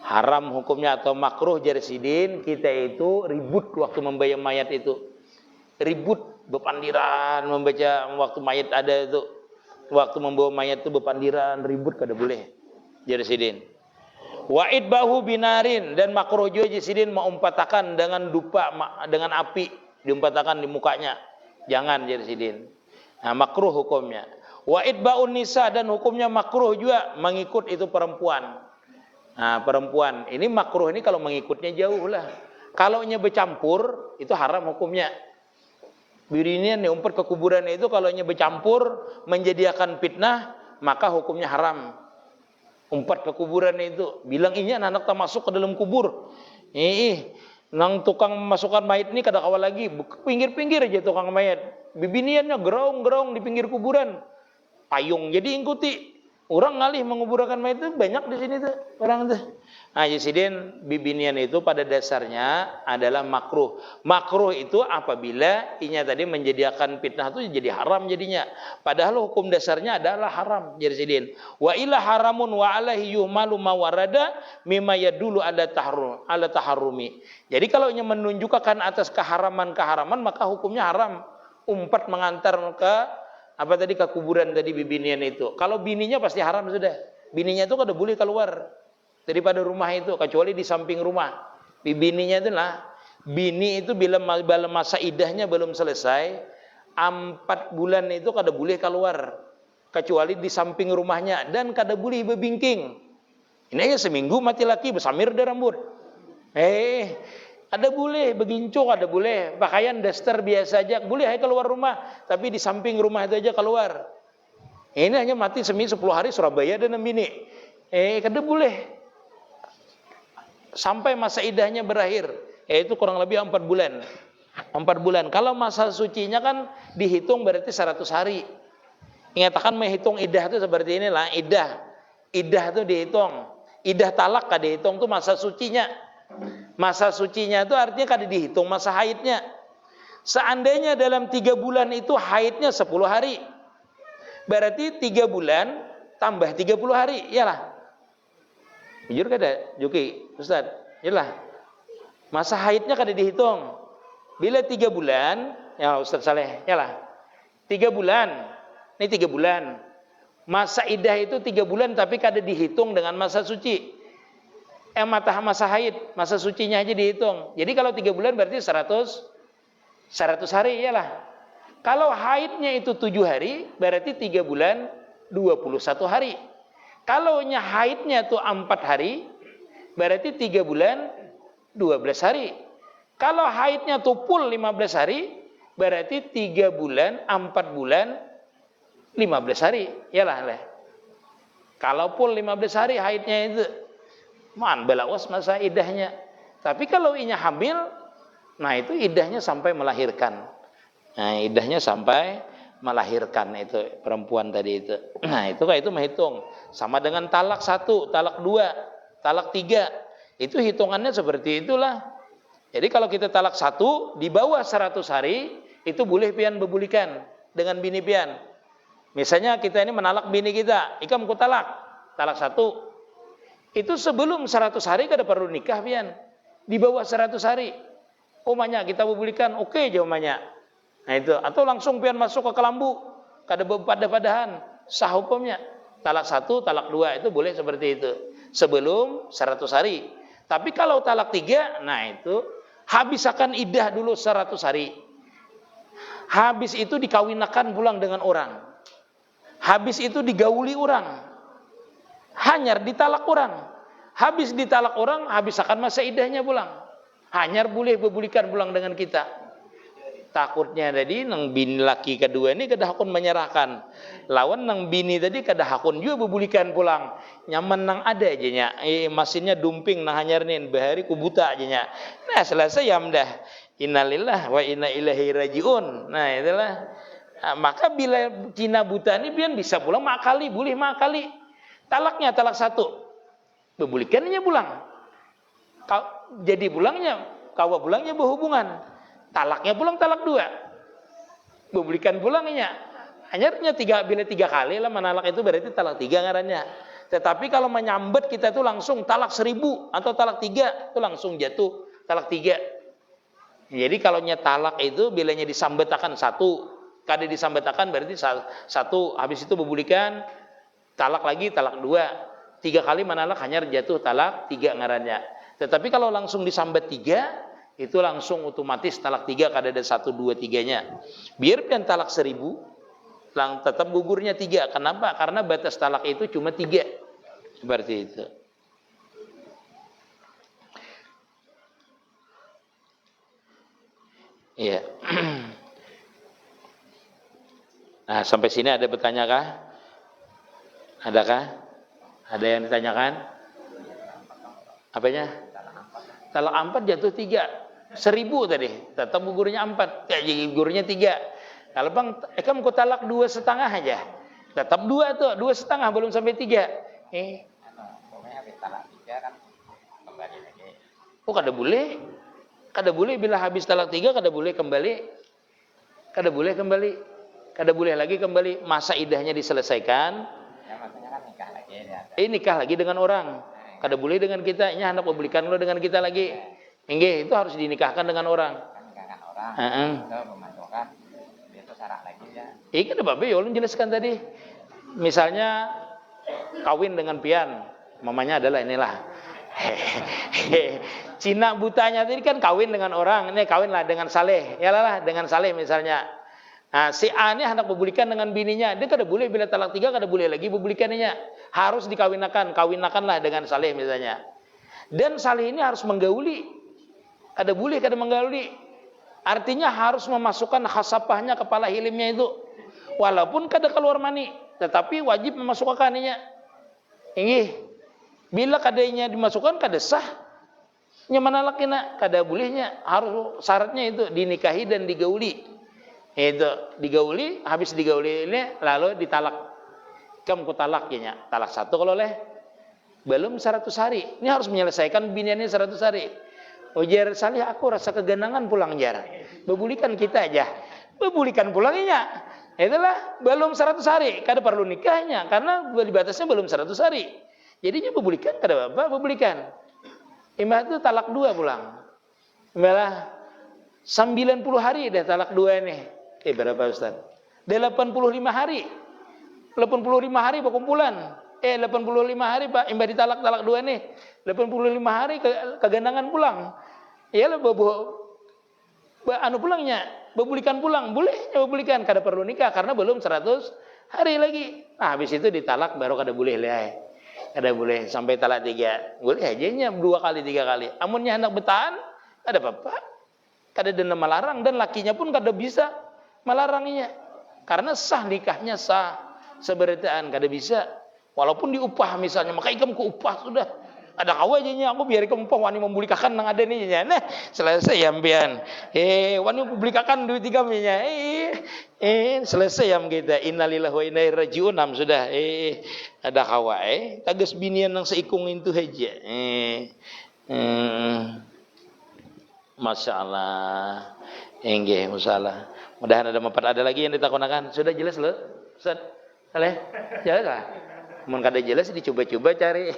haram hukumnya atau makruh jarsidin kita itu ribut waktu membayar mayat itu. Ribut bepandiran membaca waktu mayat ada itu. Waktu membawa mayat itu bepandiran ribut kada boleh jarsidin. Wa idbahu binarin dan makruh juga jarsidin mengumpatakan dengan dupa dengan api diumpatakan di mukanya. Jangan jarsidin. Nah, makruh hukumnya. Wa idba'un nisa dan hukumnya makruh juga mengikut itu perempuan. Nah, perempuan ini makruh ini kalau mengikutnya jauh lah. Kalau nya bercampur itu haram hukumnya. Birinian diumpet ke kuburan itu kalau nya bercampur menjadikan fitnah maka hukumnya haram. Umpat ke kuburan itu bilang ini anak tak masuk ke dalam kubur. Nang tukang masukkan mayat ini kada kawal lagi pinggir-pinggir aja tukang mayat. Bibiniannya gerong-gerong di pinggir kuburan. Payung jadi ikuti orang ngalih menguburkan mayat itu banyak di sini tuh orang tuh. Nah, jasidin bibinian itu pada dasarnya adalah makruh. Makruh itu apabila inya tadi menjadikan fitnah itu jadi haram jadinya. Padahal hukum dasarnya adalah haram jasidin. Wa ila haramun wa alaihi yuhmalu mawarada mimma yadulu ala taharrumi. Jadi kalau inya menunjukkan atas keharaman maka hukumnya haram. umpat mengantar ke apa tadi, ke kuburan tadi bibinian itu. Kalau bininya pasti haram sudah. Bininya itu kada boleh keluar daripada rumah itu kecuali di samping rumah. Bininya itu lah, bini itu bila masa idahnya belum selesai 4 bulan itu kada boleh keluar kecuali di samping rumahnya, dan kada boleh bebingking. Ini aja seminggu mati laki bersamir dah rambut. Ada boleh beginco, ada boleh pakaian daster biasa aja boleh keluar rumah, tapi di samping rumah itu aja keluar. Ini hanya mati 10 hari Surabaya dan bini. Kada boleh sampai masa idahnya berakhir, yaitu kurang lebih 4 bulan. 4 bulan. Kalau masa sucinya kan dihitung berarti 100 hari. Ingatakan menghitung idah itu seperti inilah, idah itu dihitung. Idah talak kada dihitung tuh masa sucinya. Masa sucinya itu artinya kada dihitung masa haidnya. Seandainya dalam 3 bulan itu haidnya 10 hari, berarti 3 bulan tambah 30 hari, iyalah. Jujur kada, Juki, Ustaz? Iyalah. Masa haidnya kada dihitung. Bila 3 bulan, ya Ustaz Saleh, iyalah. 3 bulan. Ini 3 bulan. Masa idah itu 3 bulan tapi kada dihitung dengan masa suci. Masa haid, masa sucinya aja dihitung. Jadi kalau 3 bulan berarti 100 hari, iyalah. Kalau haidnya itu 7 hari, berarti 3 bulan 21 hari. Kalau haidnya itu 4 hari, berarti 3 bulan 12 hari. Kalau haidnya itu full 15 hari, berarti 3 bulan 4 bulan 15 hari. Iyalah. Kalau full 15 hari haidnya itu, belawas masa idahnya. Tapi kalau inya hamil, nah itu idahnya sampai melahirkan. Nah, idahnya sampai melahirkan itu perempuan tadi itu. Nah, itu menghitung. Sama dengan talak 1, talak 2, talak 3. Itu hitungannya seperti itulah. Jadi kalau kita talak 1 di bawah 100 hari, itu boleh pian bebulikan dengan bini pian. Misalnya kita ini menalak bini kita, ikam ku talak 1. Itu sebelum 100 hari kada perlu nikah pian. Di bawah 100 hari. Umanya kita bebulikan, oke aja umanya. Nah itu, atau langsung pian masuk ke kelambu, kada bepadah-padahan, sah hukumnya. Talak 1, talak 2 itu boleh seperti itu. Sebelum 100 hari. Tapi kalau talak 3, nah itu habis akan idah dulu 100 hari. Habis itu dikawinakan pulang dengan orang. Habis itu digauli orang. Hanyar ditalak orang. Habis ditalak orang, habis akan masa idahnya pulang. Hanyar boleh bebulikan pulang dengan kita. Takutnya tadi nang bini laki kedua ini kada hakun menyerahkan. Lawan nang bini tadi kada hakun juga bebulikan pulang. Nyaman nang ada aja nya. Masinnya dumping nang hanyar nin bahari ku buta aja nya. Nah, selesai ya mdah. Innalillah wa inna ilaihi rajiun. Nah, itulah. Nah, maka bila Cina buta ini pian bisa pulang makali, boleh makali. Talaknya talak 1. Bebulikannya pulang. Jadi pulangnya, kawa pulangnya berhubungan. Talaknya pulang talak 2. Bebulikan pulangnya. Hanya bila 3 kali lah menalak itu berarti talak 3 ngarannya. Tetapi kalau menyambet kita itu langsung talak 1000 atau talak 3 itu langsung jatuh talak 3. Jadi kalau talak itu bilanya disambetakan 1, kada disambetakan berarti 1, habis itu bebulikan talak lagi talak 2. 3 kali menalak hanya jatuh talak 3 ngarannya. Tetapi kalau langsung disambet 3 itu langsung otomatis talak 3 kada ada 1, 2, 3-nya. Biarpun talak 1000 tetap gugurnya 3. Kenapa? Karena batas talak itu cuma 3. Seperti itu. Iya. Nah, sampai sini ada bertanya kah? Adakah? Ada yang ditanyakan? Apanya? Talak 4 jatuh 3. 1000 tadi, tetap gugurnya 4, jadi gugurnya 3. Kalau bang, kamu kau talak 2,5 aja, tetap 2 tuh, 2,5 belum sampai 3. Habis talak 3 kan kembali lagi. Oh kada boleh bila habis talak 3 kada boleh kembali, kada boleh lagi kembali. Masa idahnya diselesaikan. Ya maksudnya kan nikah lagi ya. Nikah lagi dengan orang, kada boleh dengan kita. Ini hendak membelikan lo dengan kita lagi. Enggak, itu harus dinikahkan dengan orang. Kan nikahkan orang. Heeh. Itu memasukkan Iki ada babe ulun jelaskan tadi. Misalnya kawin dengan pian, mamanya adalah inilah. Cina butanya tadi kan kawin dengan orang, ini kawinlah dengan Saleh. Ya lah dengan Saleh misalnya. Nah, si A ini hendak bebulikan dengan bininya, dia kada boleh bila talak 3 kada boleh lagi bebulikannya. Harus kawinakanlah dengan Saleh misalnya. Dan Saleh ini harus menggauli. Kada boleh kada menggauli. Artinya harus memasukkan khasapahnya kepala hilimnya itu. Walaupun kada keluar mani, tetapi wajib memasukkannya. Inggih. Bila kadanya dimasukkan kada sah. Nyaman lakina kada bolehnya, harus syaratnya itu dinikahi dan digauli. Itu digauli, habis digauli ini lalu ditalak. Kamu talak ya, talak 1 kalau oleh belum 100 hari. Ini harus menyelesaikan biniannya 100 hari. Ujar Salih, aku rasa kegenangan pulang jar. Bebulikan kita aja. Bebulikan pulangnya. Itulah belum 100 hari, kada perlu nikahnya karena batasnya belum 100 hari. Jadinya bebulikan kada apa-apa, bebulikan. Imah itu talak 2 pulang. Malah 90 hari dah talak 2 ini. Berapa Ustaz? 85 hari. 85 hari berkumpulan. 85 hari Pak, imbah ditalak 2 nih. 85 hari kegandangan pulang. Iyalah anu pulangnya, bebulikan pulang, boleh bebulikan, kada perlu nikah karena belum 100 hari lagi. Nah, habis itu ditalak baru kada boleh lah. Kada boleh sampai talak 3. Boleh aja nya 2 kali 3 kali. Amunnya hendak bertahan, ada apa-apa. Kada ada melarang dan lakinya pun kada bisa melarangnya. Karena sah nikahnya sah. Seberitaan kada bisa. Walaupun diupah misalnya, maka ikam ku upah sudah. Ada kawa aja nya aku biar ikam upah wani memulikakan nang ada nih nya. Nah, selesai ya mpian. Wani publikakan duit ikam nya. Selesai ya kita. Innalillahi wa inna ilaihi rajiun sudah. Ada kawa tagas binian nang seikung itu aja. Masya Allah. Enggih, masalah. Mudahan ada manfaat. Ada lagi yang ditakonakan. Sudah jelas loh. Ustaz. Saleh. Jelas lah. Mun kada jelas dicoba-coba cari.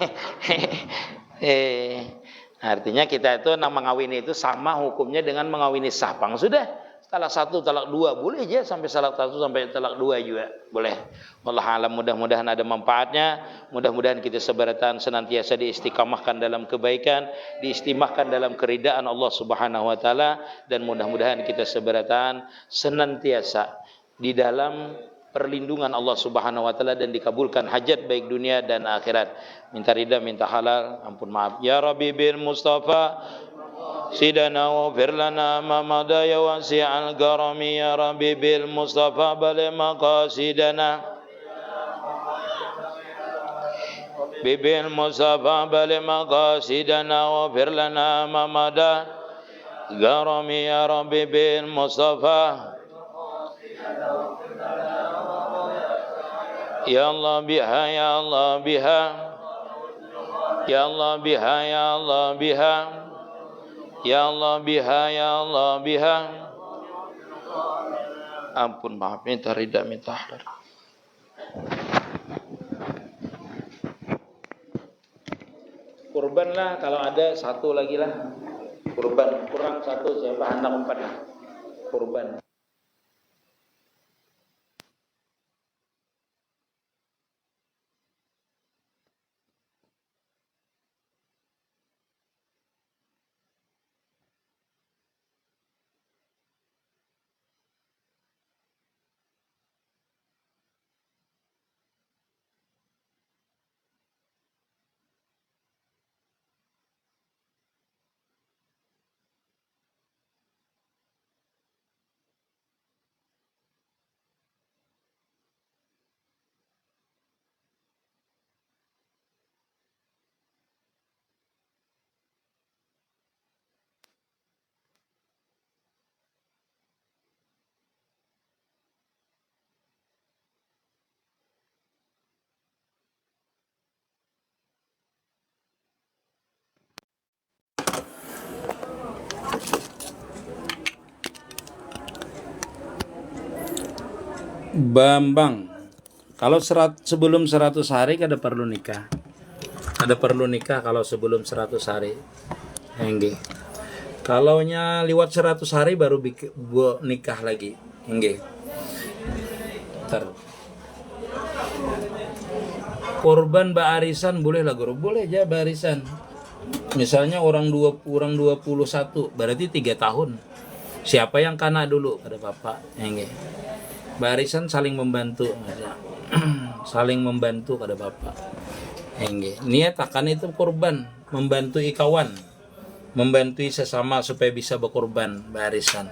Artinya kita itu nang mengawini itu sama hukumnya dengan mengawini sahpang. Sudah. Talak 1, talak 2 boleh aja sampai talak 1 sampai talak 2 juga boleh. Wallahu alam, mudah-mudahan ada manfaatnya. Mudah-mudahan kita sebaratan senantiasa diistiqamahkan dalam kebaikan, diistimahkan dalam keridaan Allah Subhanahu wa taala, dan mudah-mudahan kita sebaratan senantiasa di dalam perlindungan Allah Subhanahu wa taala dan dikabulkan hajat baik dunia dan akhirat. Minta ridha, minta halal, ampun maaf. Ya Rabbi bil Mustafa Sidana wa firlana ma mada ya wasi'al garami ya Rabbi bil Mustafa balik maqasidana bibil Mustafa balik maqasidana wa firlana ma mada garami ya Rabbi bil Mustafa ya Allah biha ya Allah biha ya Allah biha ya Allah biha ya Allah biha ya Allah biha. Ampun maaf, minta ridha, minta halal. Kurban lah kalau ada 1 lagi lah. Kurban kurang 1 siapa anak 4 lah. Kurban. Bambang, kalau sebelum 100 hari kada perlu nikah. Kada perlu nikah kalau sebelum 100 hari. Enggih. Kalaunya lewat 100 hari baru nikah lagi. Enggih. Ntar. Korban barisan boleh lah guru, boleh aja barisan. Misalnya orang 21 berarti 3 tahun. Siapa yang kana dulu pada bapak? Enggak. Barisan saling membantu, saling membantu pada bapak. Enggak. Niat akan itu korban, membantu kawan, membantu sesama supaya bisa berkorban barisan.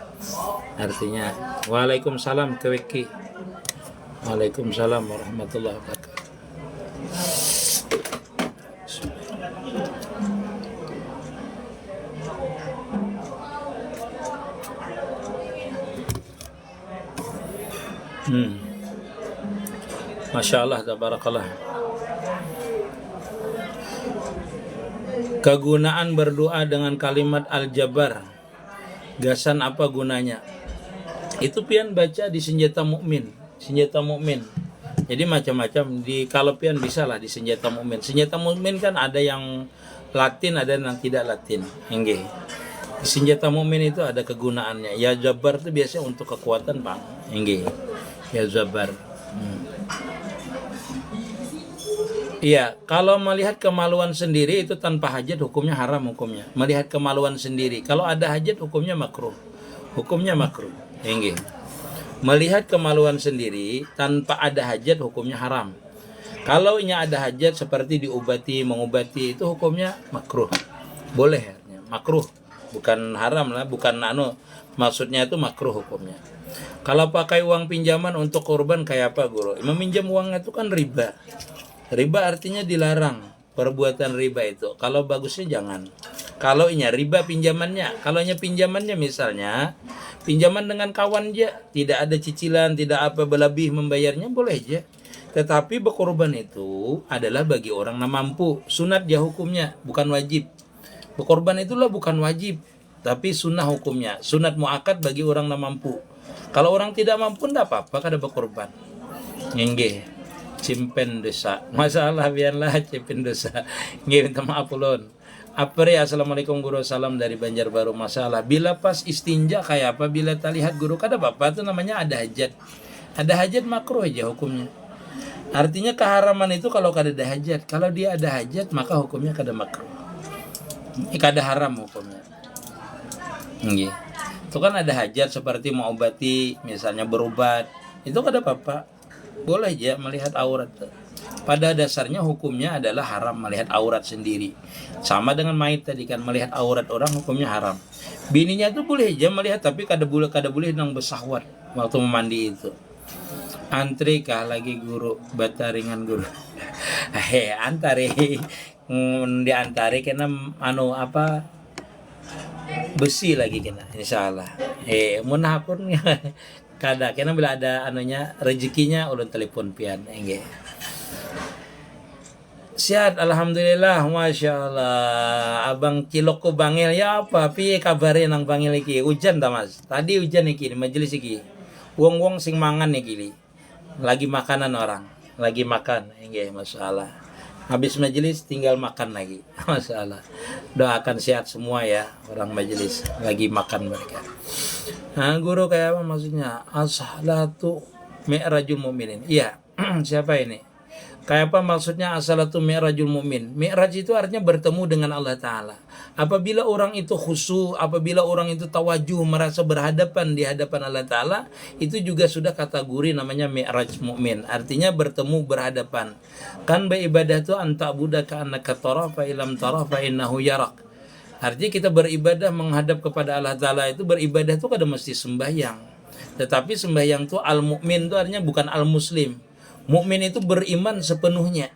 Artinya, Waalaikumsalam keweki. Waalaikumsalam warahmatullahi wabarakatuh. Masya Allah, tabarakallah. Kegunaan berdoa dengan kalimat al-jabar. Gasan apa gunanya? Itu pian baca di senjata mukmin, senjata mukmin. Jadi macam-macam di kalau pian bisa lah di senjata mukmin. Senjata mukmin kan ada yang Latin, ada yang tidak Latin. Enggak. Senjata mukmin itu ada kegunaannya. Ya jabar itu biasanya untuk kekuatan, Bang. Enggak. Ya jabar. Iya, kalau melihat kemaluan sendiri itu tanpa hajat hukumnya haram hukumnya. Melihat kemaluan sendiri. Kalau ada hajat hukumnya makruh. Hukumnya makruh. Enggak. Melihat kemaluan sendiri tanpa ada hajat hukumnya haram. Kalau ini ada hajat seperti diobati, mengobati itu hukumnya makruh. Boleh, makruh. Bukan haram lah, bukan maksudnya itu makruh hukumnya. Kalau pakai uang pinjaman untuk korban kayak apa, Guru? Meminjam uang itu kan riba. Riba artinya dilarang, perbuatan riba itu. Kalau bagusnya jangan. Kalau ini riba pinjamannya, kalau pinjamannya misalnya pinjaman dengan kawan aja, tidak ada cicilan, tidak apa berlebih membayarnya boleh aja. Tetapi berkorban itu adalah bagi orang yang mampu. Sunat ya hukumnya, bukan wajib. Berkorban itulah bukan wajib, tapi sunnah hukumnya. Sunat muakkad bagi orang yang mampu. Kalau orang tidak mampu tidak apa-apa kada berkorban. Nggih. Cimpen dosa. Masalah biarlah cimpen dosa. Nggih, minta maaf ulun. Apre, assalamualaikum guru, salam dari Banjarbaru. Masalah bila pas istinja kayak apa, bila tak lihat guru kada apa-apa, itu namanya ada hajat. Ada hajat makruh aja hukumnya. Artinya keharaman itu kalau kada ada hajat. Kalau dia ada hajat maka hukumnya kada makruh. Kada haram hukumnya. Nggih. Itu kan ada hajat seperti mau obati, misalnya berobat. Itu kada apa-apa. Boleh aja melihat aurat. Pada dasarnya hukumnya adalah haram melihat aurat sendiri. Sama dengan mayit tadi kan, melihat aurat orang hukumnya haram. Bininya itu boleh aja melihat, tapi kada boleh nang bersahwat waktu memandi itu. Antri kah lagi guru, bataringan guru. Antari diantari kena besi lagi kena insyaallah. Munapun kada kena bila ada rezekinya ulun telepon pian enggak. Sehat alhamdulillah, masyaallah. Abang Ciloko Bangil ya apa piye kabare nang Bangil iki? Hujan ta Mas? Tadi hujan iki di majelis iki. Wong-wong sing mangan iki lagi makanan orang, lagi makan enggak masalah. Habis majelis tinggal makan lagi. Masalah. Doakan sehat semua ya orang majelis, lagi makan mereka. Nah, guru kayak apa maksudnya? As-salatu mi'rajul mu'minin. Iya, siapa ini? Kayak apa maksudnya as-salatu mi'rajul mu'min? Mi'raj itu artinya bertemu dengan Allah Ta'ala. Apabila orang itu khusyuk, apabila orang itu tawajuh, merasa berhadapan di hadapan Allah Ta'ala, itu juga sudah kategori namanya mi'raj mu'min. Artinya bertemu berhadapan. Kan beribadah itu anta'buda ka'annaka tara fa ilam tara fa innahu yarak. Artinya kita beribadah menghadap kepada Allah Ta'ala itu, beribadah itu kada mesti sembahyang. Tetapi sembahyang itu al-mu'min itu artinya bukan al-muslim. Mukmin itu beriman sepenuhnya.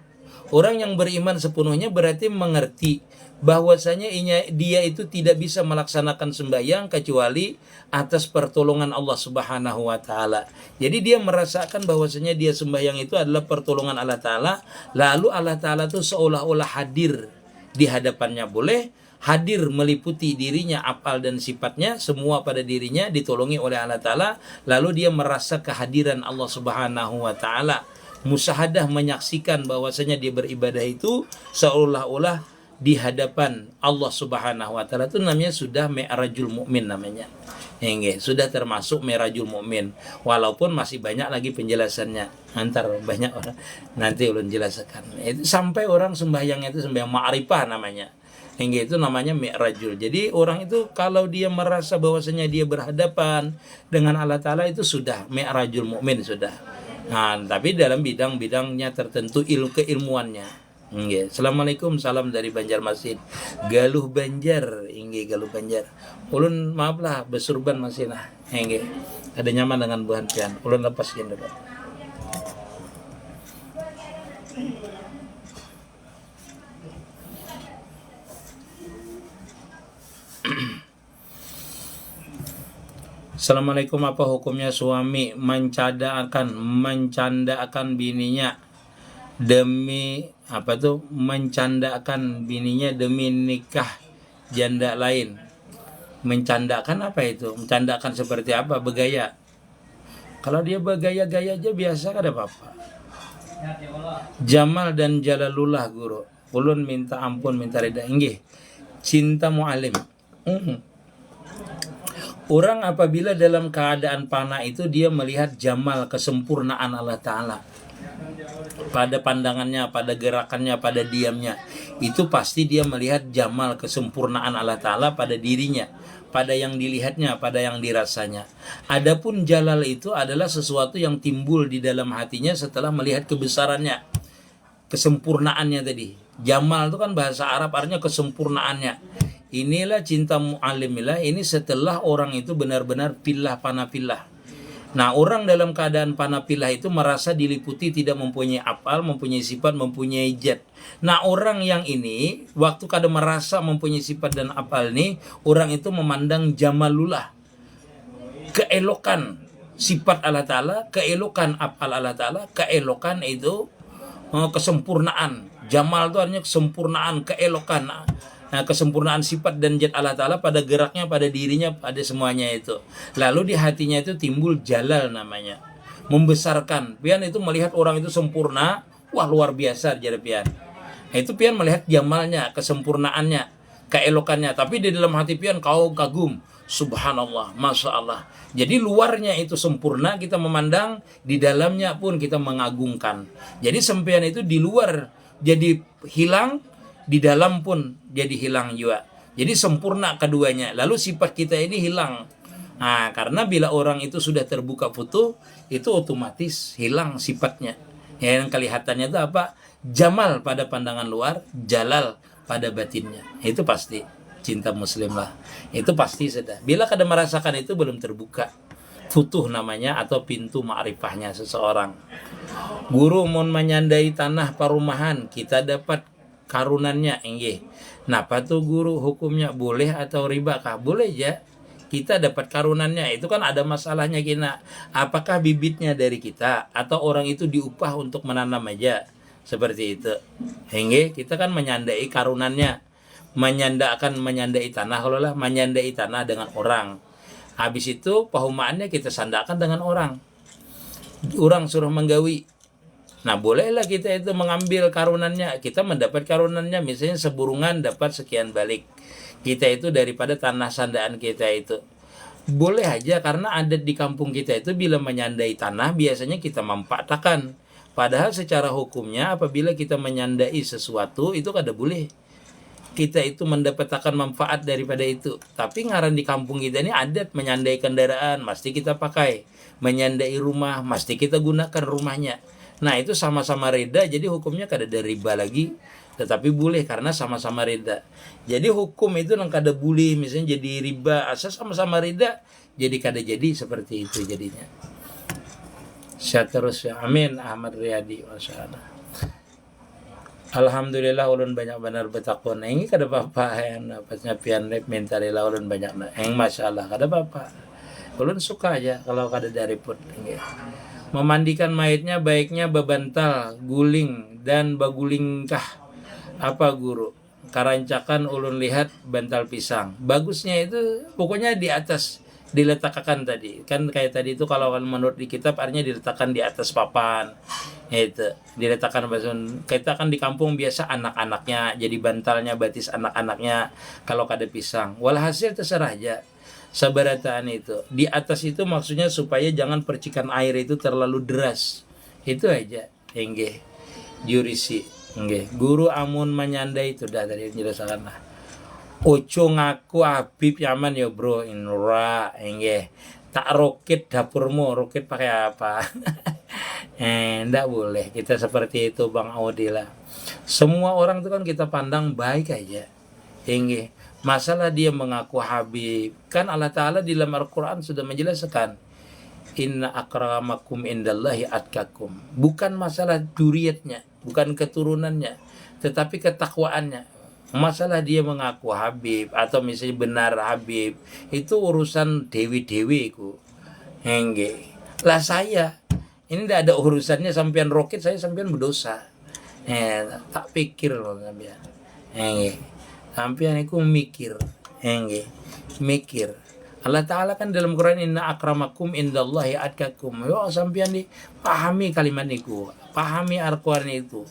Orang yang beriman sepenuhnya berarti mengerti bahwasanya dia itu tidak bisa melaksanakan sembahyang kecuali atas pertolongan Allah Subhanahu wa taala. Jadi dia merasakan bahwasanya dia sembahyang itu adalah pertolongan Allah Ta'ala, lalu Allah Ta'ala itu seolah-olah hadir di hadapannya, boleh hadir meliputi dirinya, apal dan sifatnya semua pada dirinya ditolongi oleh Allah Ta'ala, lalu dia merasa kehadiran Allah Subhanahu wa taala, musyahadah menyaksikan bahwasanya dia beribadah itu seolah-olah di hadapan Allah Subhanahu wa taala. Itu namanya sudah mi'rajul mukmin namanya. Nggih, sudah termasuk Mi'rajul Mukmin. Walaupun masih banyak lagi penjelasannya. Antar banyak orang nanti ulun jelaskan. Itu sampai orang sembahyang itu sembahyang ma'rifah namanya. Nggih, itu namanya Mi'rajul. Jadi orang itu kalau dia merasa bahwasanya dia berhadapan dengan Allah Ta'ala itu sudah Mi'rajul Mukmin sudah. Nah, tapi dalam bidang-bidangnya tertentu keilmuannya. Nggih. Assalamualaikum, salam dari Banjarmasin. Galuh Banjar, nggih Galuh Banjar. Ulun maaflah besurban masinah. Nggih. Ada nyaman dengan buhan pian. Ulun lepaskan dulu. Assalamualaikum, apa hukumnya suami mencanda akan bininya demi mencandakan bininya demi nikah janda lain? Mencandakan apa itu? Mencandakan seperti apa? Bergaya. Kalau dia bergaya-gaya aja biasa kada apa-apa. Jamal dan Jalalullah guru. Ulun minta ampun, minta rida. Nggih. Cinta mu'alim. Orang apabila dalam keadaan panah itu dia melihat jamal kesempurnaan Allah Ta'ala pada pandangannya, pada gerakannya, pada diamnya, itu pasti dia melihat jamal kesempurnaan Allah Ta'ala pada dirinya, pada yang dilihatnya, pada yang dirasanya. Adapun jalal itu adalah sesuatu yang timbul di dalam hatinya setelah melihat kebesarannya, kesempurnaannya tadi. Jamal itu kan bahasa Arab artinya kesempurnaannya. Inilah cinta mu'alimilah, ini setelah orang itu benar-benar pillah panah-pillah. Nah, orang dalam keadaan panah-pillah itu merasa diliputi tidak mempunyai apal, mempunyai sifat, mempunyai zat. Nah, orang yang ini waktu kada merasa mempunyai sifat dan apal ini, orang itu memandang jamalullah, keelokan sifat Allah Ta'ala, keelokan apal Allah Ta'ala, keelokan itu kesempurnaan. Jamal itu artinya kesempurnaan, keelokan. Nah, kesempurnaan sifat dan zat Allah Ta'ala pada geraknya, pada dirinya, pada semuanya itu. Lalu di hatinya itu timbul jalal namanya. Membesarkan. Pian itu melihat orang itu sempurna. Wah, luar biasa jadi pian. Nah, itu pian melihat jamalnya, kesempurnaannya, keelokannya. Tapi di dalam hati pian kau kagum. Subhanallah, Masya Allah. Jadi luarnya itu sempurna kita memandang, di dalamnya pun kita mengagungkan. Jadi sempian itu di luar jadi hilang, di dalam pun jadi hilang juga. Jadi sempurna keduanya. Lalu sifat kita ini hilang. Nah, karena bila orang itu sudah terbuka futuh, itu otomatis hilang sifatnya. Yang kelihatannya itu apa? Jamal pada pandangan luar, jalal pada batinnya. Itu pasti cinta muslim lah. Itu pasti sudah. Bila kada merasakan itu belum terbuka futuh namanya atau pintu ma'rifahnya seseorang. Guru mau menyandai tanah perumahan, kita dapat karunannya, nggih. Napa tuh guru hukumnya boleh atau riba kah? Boleh ya. Kita dapat karunannya, itu kan ada masalahnya kita. Apakah bibitnya dari kita atau orang itu diupah untuk menanam aja? Seperti itu. Nggih, kita kan menyandai karunannya. Menyandai tanah, kalau lah menyandai tanah dengan orang. Habis itu pahumaannya kita sandakan dengan orang. Orang suruh menggawi. Nah, bolehlah kita itu mengambil karunannya. Kita mendapat karunannya, misalnya seburungan dapat sekian balik. Kita itu daripada tanah sandaan kita itu. Boleh aja, karena adat di kampung kita itu bila menyandai tanah biasanya kita mempaatakan. Padahal secara hukumnya apabila kita menyandai sesuatu itu kada boleh. Kita itu mendapatkan manfaat daripada itu. Tapi ngaran di kampung kita ini adat menyandai kendaraan, mesti kita pakai. Menyandai rumah, mesti kita gunakan rumahnya. Nah, itu sama-sama reda, jadi hukumnya kada ada riba lagi, tetapi boleh karena sama-sama reda. Jadi hukum itu nang kada boleh, misalnya jadi riba, asal sama-sama reda, jadi kada jadi seperti itu jadinya. Sehat terus ya, amin. Ahmad Riyadi, masyaallah. Alhamdulillah ulun banyak benar betakon. Ini kada apa-apa yang dapatnya pian lep minta rela ulun banyak. Masyaallah kada apa-apa. Ulun suka aja kalau kada dari pun. Memandikan mayatnya baiknya bebantal, guling, dan bagulingkah? Apa guru? Karancakan ulun lihat bantal pisang. Bagusnya itu pokoknya di atas diletakkan tadi. Kan kayak tadi itu kalau menurut di kitab artinya diletakkan di atas papan. Itu diletakkan basun. Kita kan di kampung biasa anak-anaknya jadi bantalnya batis anak-anaknya kalau kada pisang. Walhasil terserah aja. sabarataan itu. Di atas itu maksudnya supaya jangan percikan air itu terlalu deras. Itu aja. Enggih. Jurisi. Enggih. Guru amun menyandai itu dah tadi jelaskan lah. Ojo ngaku Habib nyaman ya bro, inura enggih. Tak roket dapurmu, roket pakai apa? Enggak boleh. Kita seperti itu Bang Audi lah. Semua orang itu kan kita pandang baik aja. Enggih. Masalah dia mengaku Habib, kan Allah Ta'ala di dalam Al-Quran sudah menjelaskan, inna akramakum indallahi atkakum. Bukan masalah duriatnya, bukan keturunannya, tetapi ketakwaannya. Masalah dia mengaku Habib atau misalnya benar Habib, itu urusan dewi-dewi ku. Enggak. Lah saya ini tidak ada urusannya sampean roket, saya sampean berdosa. Tak pikir loh sampean. Enggak. Sampean iku mikir, enggih. Mikir. Allah Ta'ala kan dalam Quran inna akramakum indallahi atkakum. Yo sampean dipahami kalimat niku, pahami Al-Quran itu.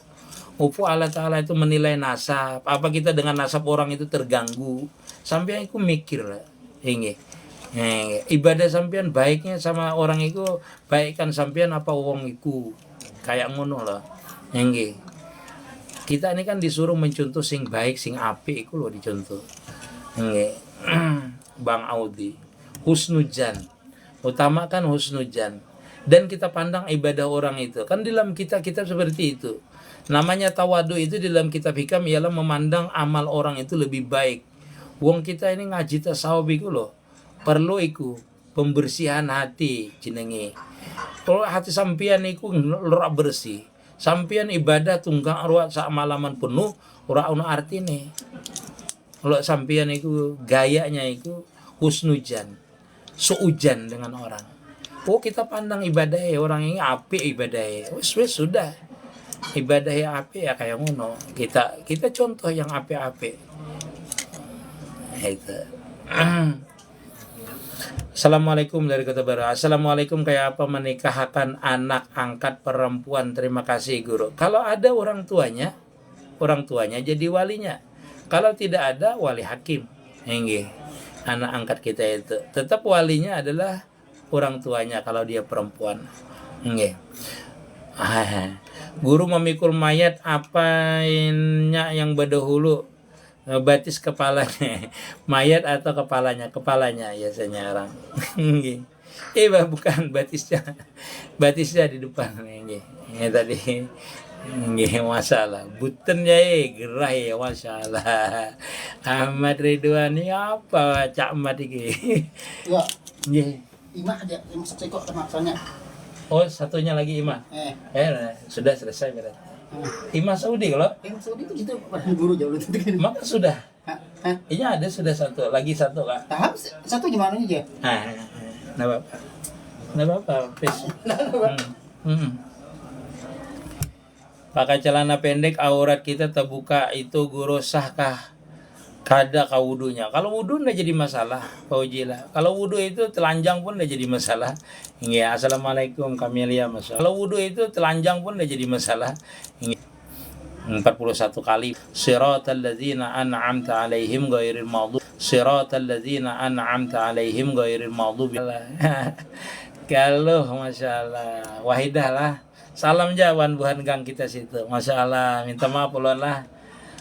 Upu Allah Ta'ala itu menilai nasab. Apa kita dengan nasab orang itu terganggu? Sampean iku mikir lah, enggih. Ibadah sampean baiknya sama orang itu baikkan sampean apa wong iku? Kayak ngono lah, enggih. Kita ini kan disuruh mencontoh sing baik, sing apik iku loh dicontoh. Nggih. Bang Audi. Husnudzan. Utamakan husnudzan. Dan kita pandang ibadah orang itu. Kan dalam kitab-kitab seperti itu. Namanya tawadu itu dalam kitab hikam ialah memandang amal orang itu lebih baik. Wong kita ini ngaji tasawuf iku loh. Perlu iku pembersihan hati jenenge. Kalau hati sampean iku ora bersih, sampean ibadah tunggang ruat sak malaman penuh ora ono artine. Kalau sampean iku gayanya iku husnudzan, seujan dengan orang. Oh kita pandang ibadahnya orang ini apik ibadahnya. Wis sudah. Ibadahnya apik ya kayak ngono. Kita contoh yang apik-apik. Itu. Assalamualaikum dari Kota Baru. Assalamualaikum, kayak apa menikahkan anak angkat perempuan? Terima kasih guru. Kalau ada orang tuanya jadi walinya. Kalau tidak ada, wali hakim. Enggih. Anak angkat kita itu tetap walinya adalah orang tuanya kalau dia perempuan. Enggih. Guru memikul mayat apanya yang berdahulu? Batis kepalanya, mayat atau kepalanya biasanya orang. Bukan batisnya di depan. Ini tadi masalah buten ya gerah ya masalah. Ahmad Ridwan ini apa Cak Ahmad ini? Ya, Ima aja, sekok maksudnya. Oh satunya lagi Ima. Sudah selesai berarti. Ima Saudi kalau? Saudi itu gitu guru jauh itu kan. Maka sudah. Ini ada sudah satu, lagi satu kak. Tahap satu gimana aja? Nah bapak, please. Pakai celana pendek aurat kita terbuka itu guru sahkah? Kada kau wudunya. Kalau wudu nggak jadi masalah, Pak Ujila. Kalau wudu itu telanjang pun nggak jadi masalah. Iya, assalamualaikum Kamelia Mas. Kalau wudu itu telanjang pun nggak jadi masalah. 41 kali. Siratal ladzina an'amta 'alaihim ghairil maghdub. Siratal ladzina an'amta 'alaihim ghairil maghdub. Kalau masyaallah, wahidah lah. Salam jawan buhan gang kita situ. Masyaallah, minta maaf ulun lah.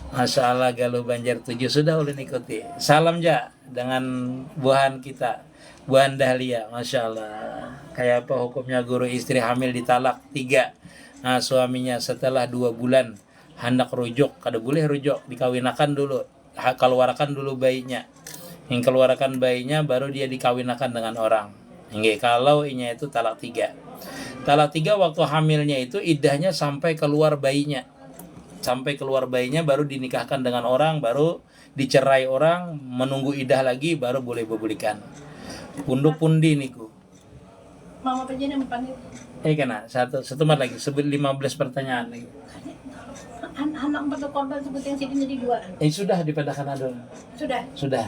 Masya Allah Galuh Banjar 7 sudah ulun ikuti. Salam ja dengan buahan kita, buahan Dahlia. Masya Allah. Kayak apa hukumnya guru istri hamil ditalak 3. Nah, suaminya setelah 2 bulan hendak rujuk, kada boleh rujuk, dikawinakan dulu, keluarkan dulu bayinya. Yang keluarkan bayinya baru dia dikawinakan dengan orang. Nggih, kalau inya itu talak 3. Talak 3 waktu hamilnya itu iddahnya sampai keluar bayinya. Sampai keluar bayinya baru dinikahkan dengan orang, baru dicerai orang, menunggu idah lagi baru boleh bebulikan. Punduk pundi niku. Mama penjene mempanggil. Kena satu mat lagi sebut 15 pertanyaan lagi. Anak empat korban sebut yang sini jadi 2. Sudah dipadakan ada. Sudah.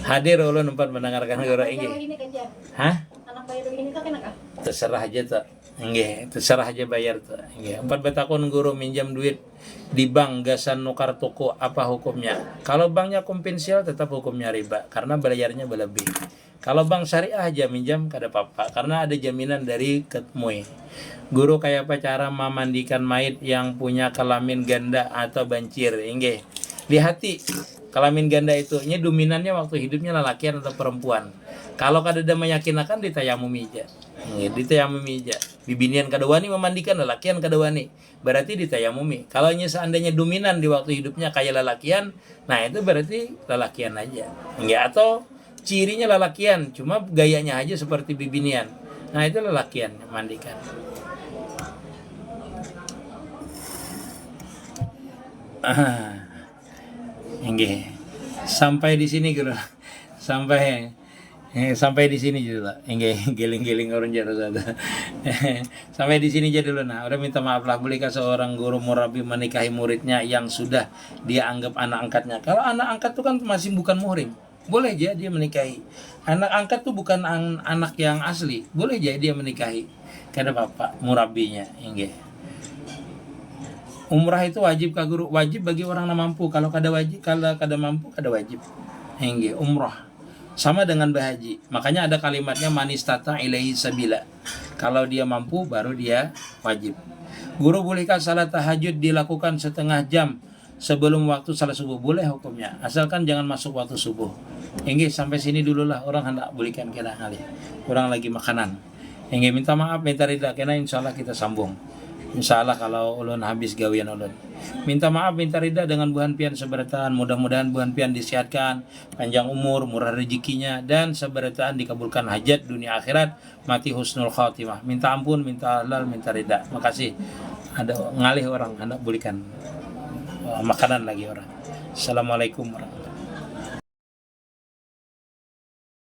Hadir ulun empat mendengarkan guru ini. Hah? Anak bayi ini kan kena kah? Terserah aja tuh. Nggih, terserah aja bayar tuh. Nggih, 4 batakun guru minjam duit di bank gasan nukar toko apa hukumnya? Kalau banknya kompensial tetap hukumnya riba karena bayarnya berlebih. Kalau bank syariah aja minjam kada apa-apa karena ada jaminan dari ketmui. Guru kayak apa cara memandikan mayit yang punya kelamin ganda atau bancir? Nggih. Lihati kelamin ganda itu nya dominannya waktu hidupnya lelakian atau perempuan. Kalau kada ada meyakinakan ditayamumi aja. Ditayamumi aja. Bibinian kada wani memandikan lelakian kada wani. Berarti ditayamumi. Kalau seandainya dominan di waktu hidupnya kayak lelakian, nah itu berarti lelakian aja. Enggak, atau cirinya lelakian, cuma gayanya aja seperti bibinian. Nah itu lelakian mandikan. Nggih. Sampai di sini guru. Sampai di sini dulu. Nggih, giling-giling orang jatuh sada. Sampai di sini aja dulu nah. Udah minta maaf lah, bolehkah seorang guru murabi menikahi muridnya yang sudah dia anggap anak angkatnya? Kalau anak angkat itu kan masih bukan muhrim. Boleh aja dia menikahi. Anak angkat tuh bukan anak yang asli. Boleh aja dia menikahi. Kada apa-apa murabinya. Nggih. Umrah itu wajib ka guru? Wajib bagi orang yang mampu. Kalau kada mampu kada wajib. Nggih, umrah. Sama dengan berhaji. Makanya ada kalimatnya manistata ilaihi sabila. Kalau dia mampu baru dia wajib. Guru, bolehkah salat tahajud dilakukan setengah jam sebelum waktu salat subuh? Boleh hukumnya, asalkan jangan masuk waktu subuh. Nggih, sampai sini dulu lah, orang hendak belikan kena kali. Kurang lagi makanan. Nggih, minta maaf, minta ridha, kena insyaallah kita sambung. Insyaallah kalau ulun habis gawian ulun. Minta maaf, minta ridha dengan buhan pian seberatan. Mudah-mudahan buhan pian disehatkan, panjang umur, murah rezekinya, dan seberatan dikabulkan hajat dunia akhirat, mati husnul khatimah. Minta ampun, minta halal, minta ridha. Makasih. Ada ngalih orang hendak belikan makanan lagi orang. Assalamualaikum warahmatullahi wabarakatuh.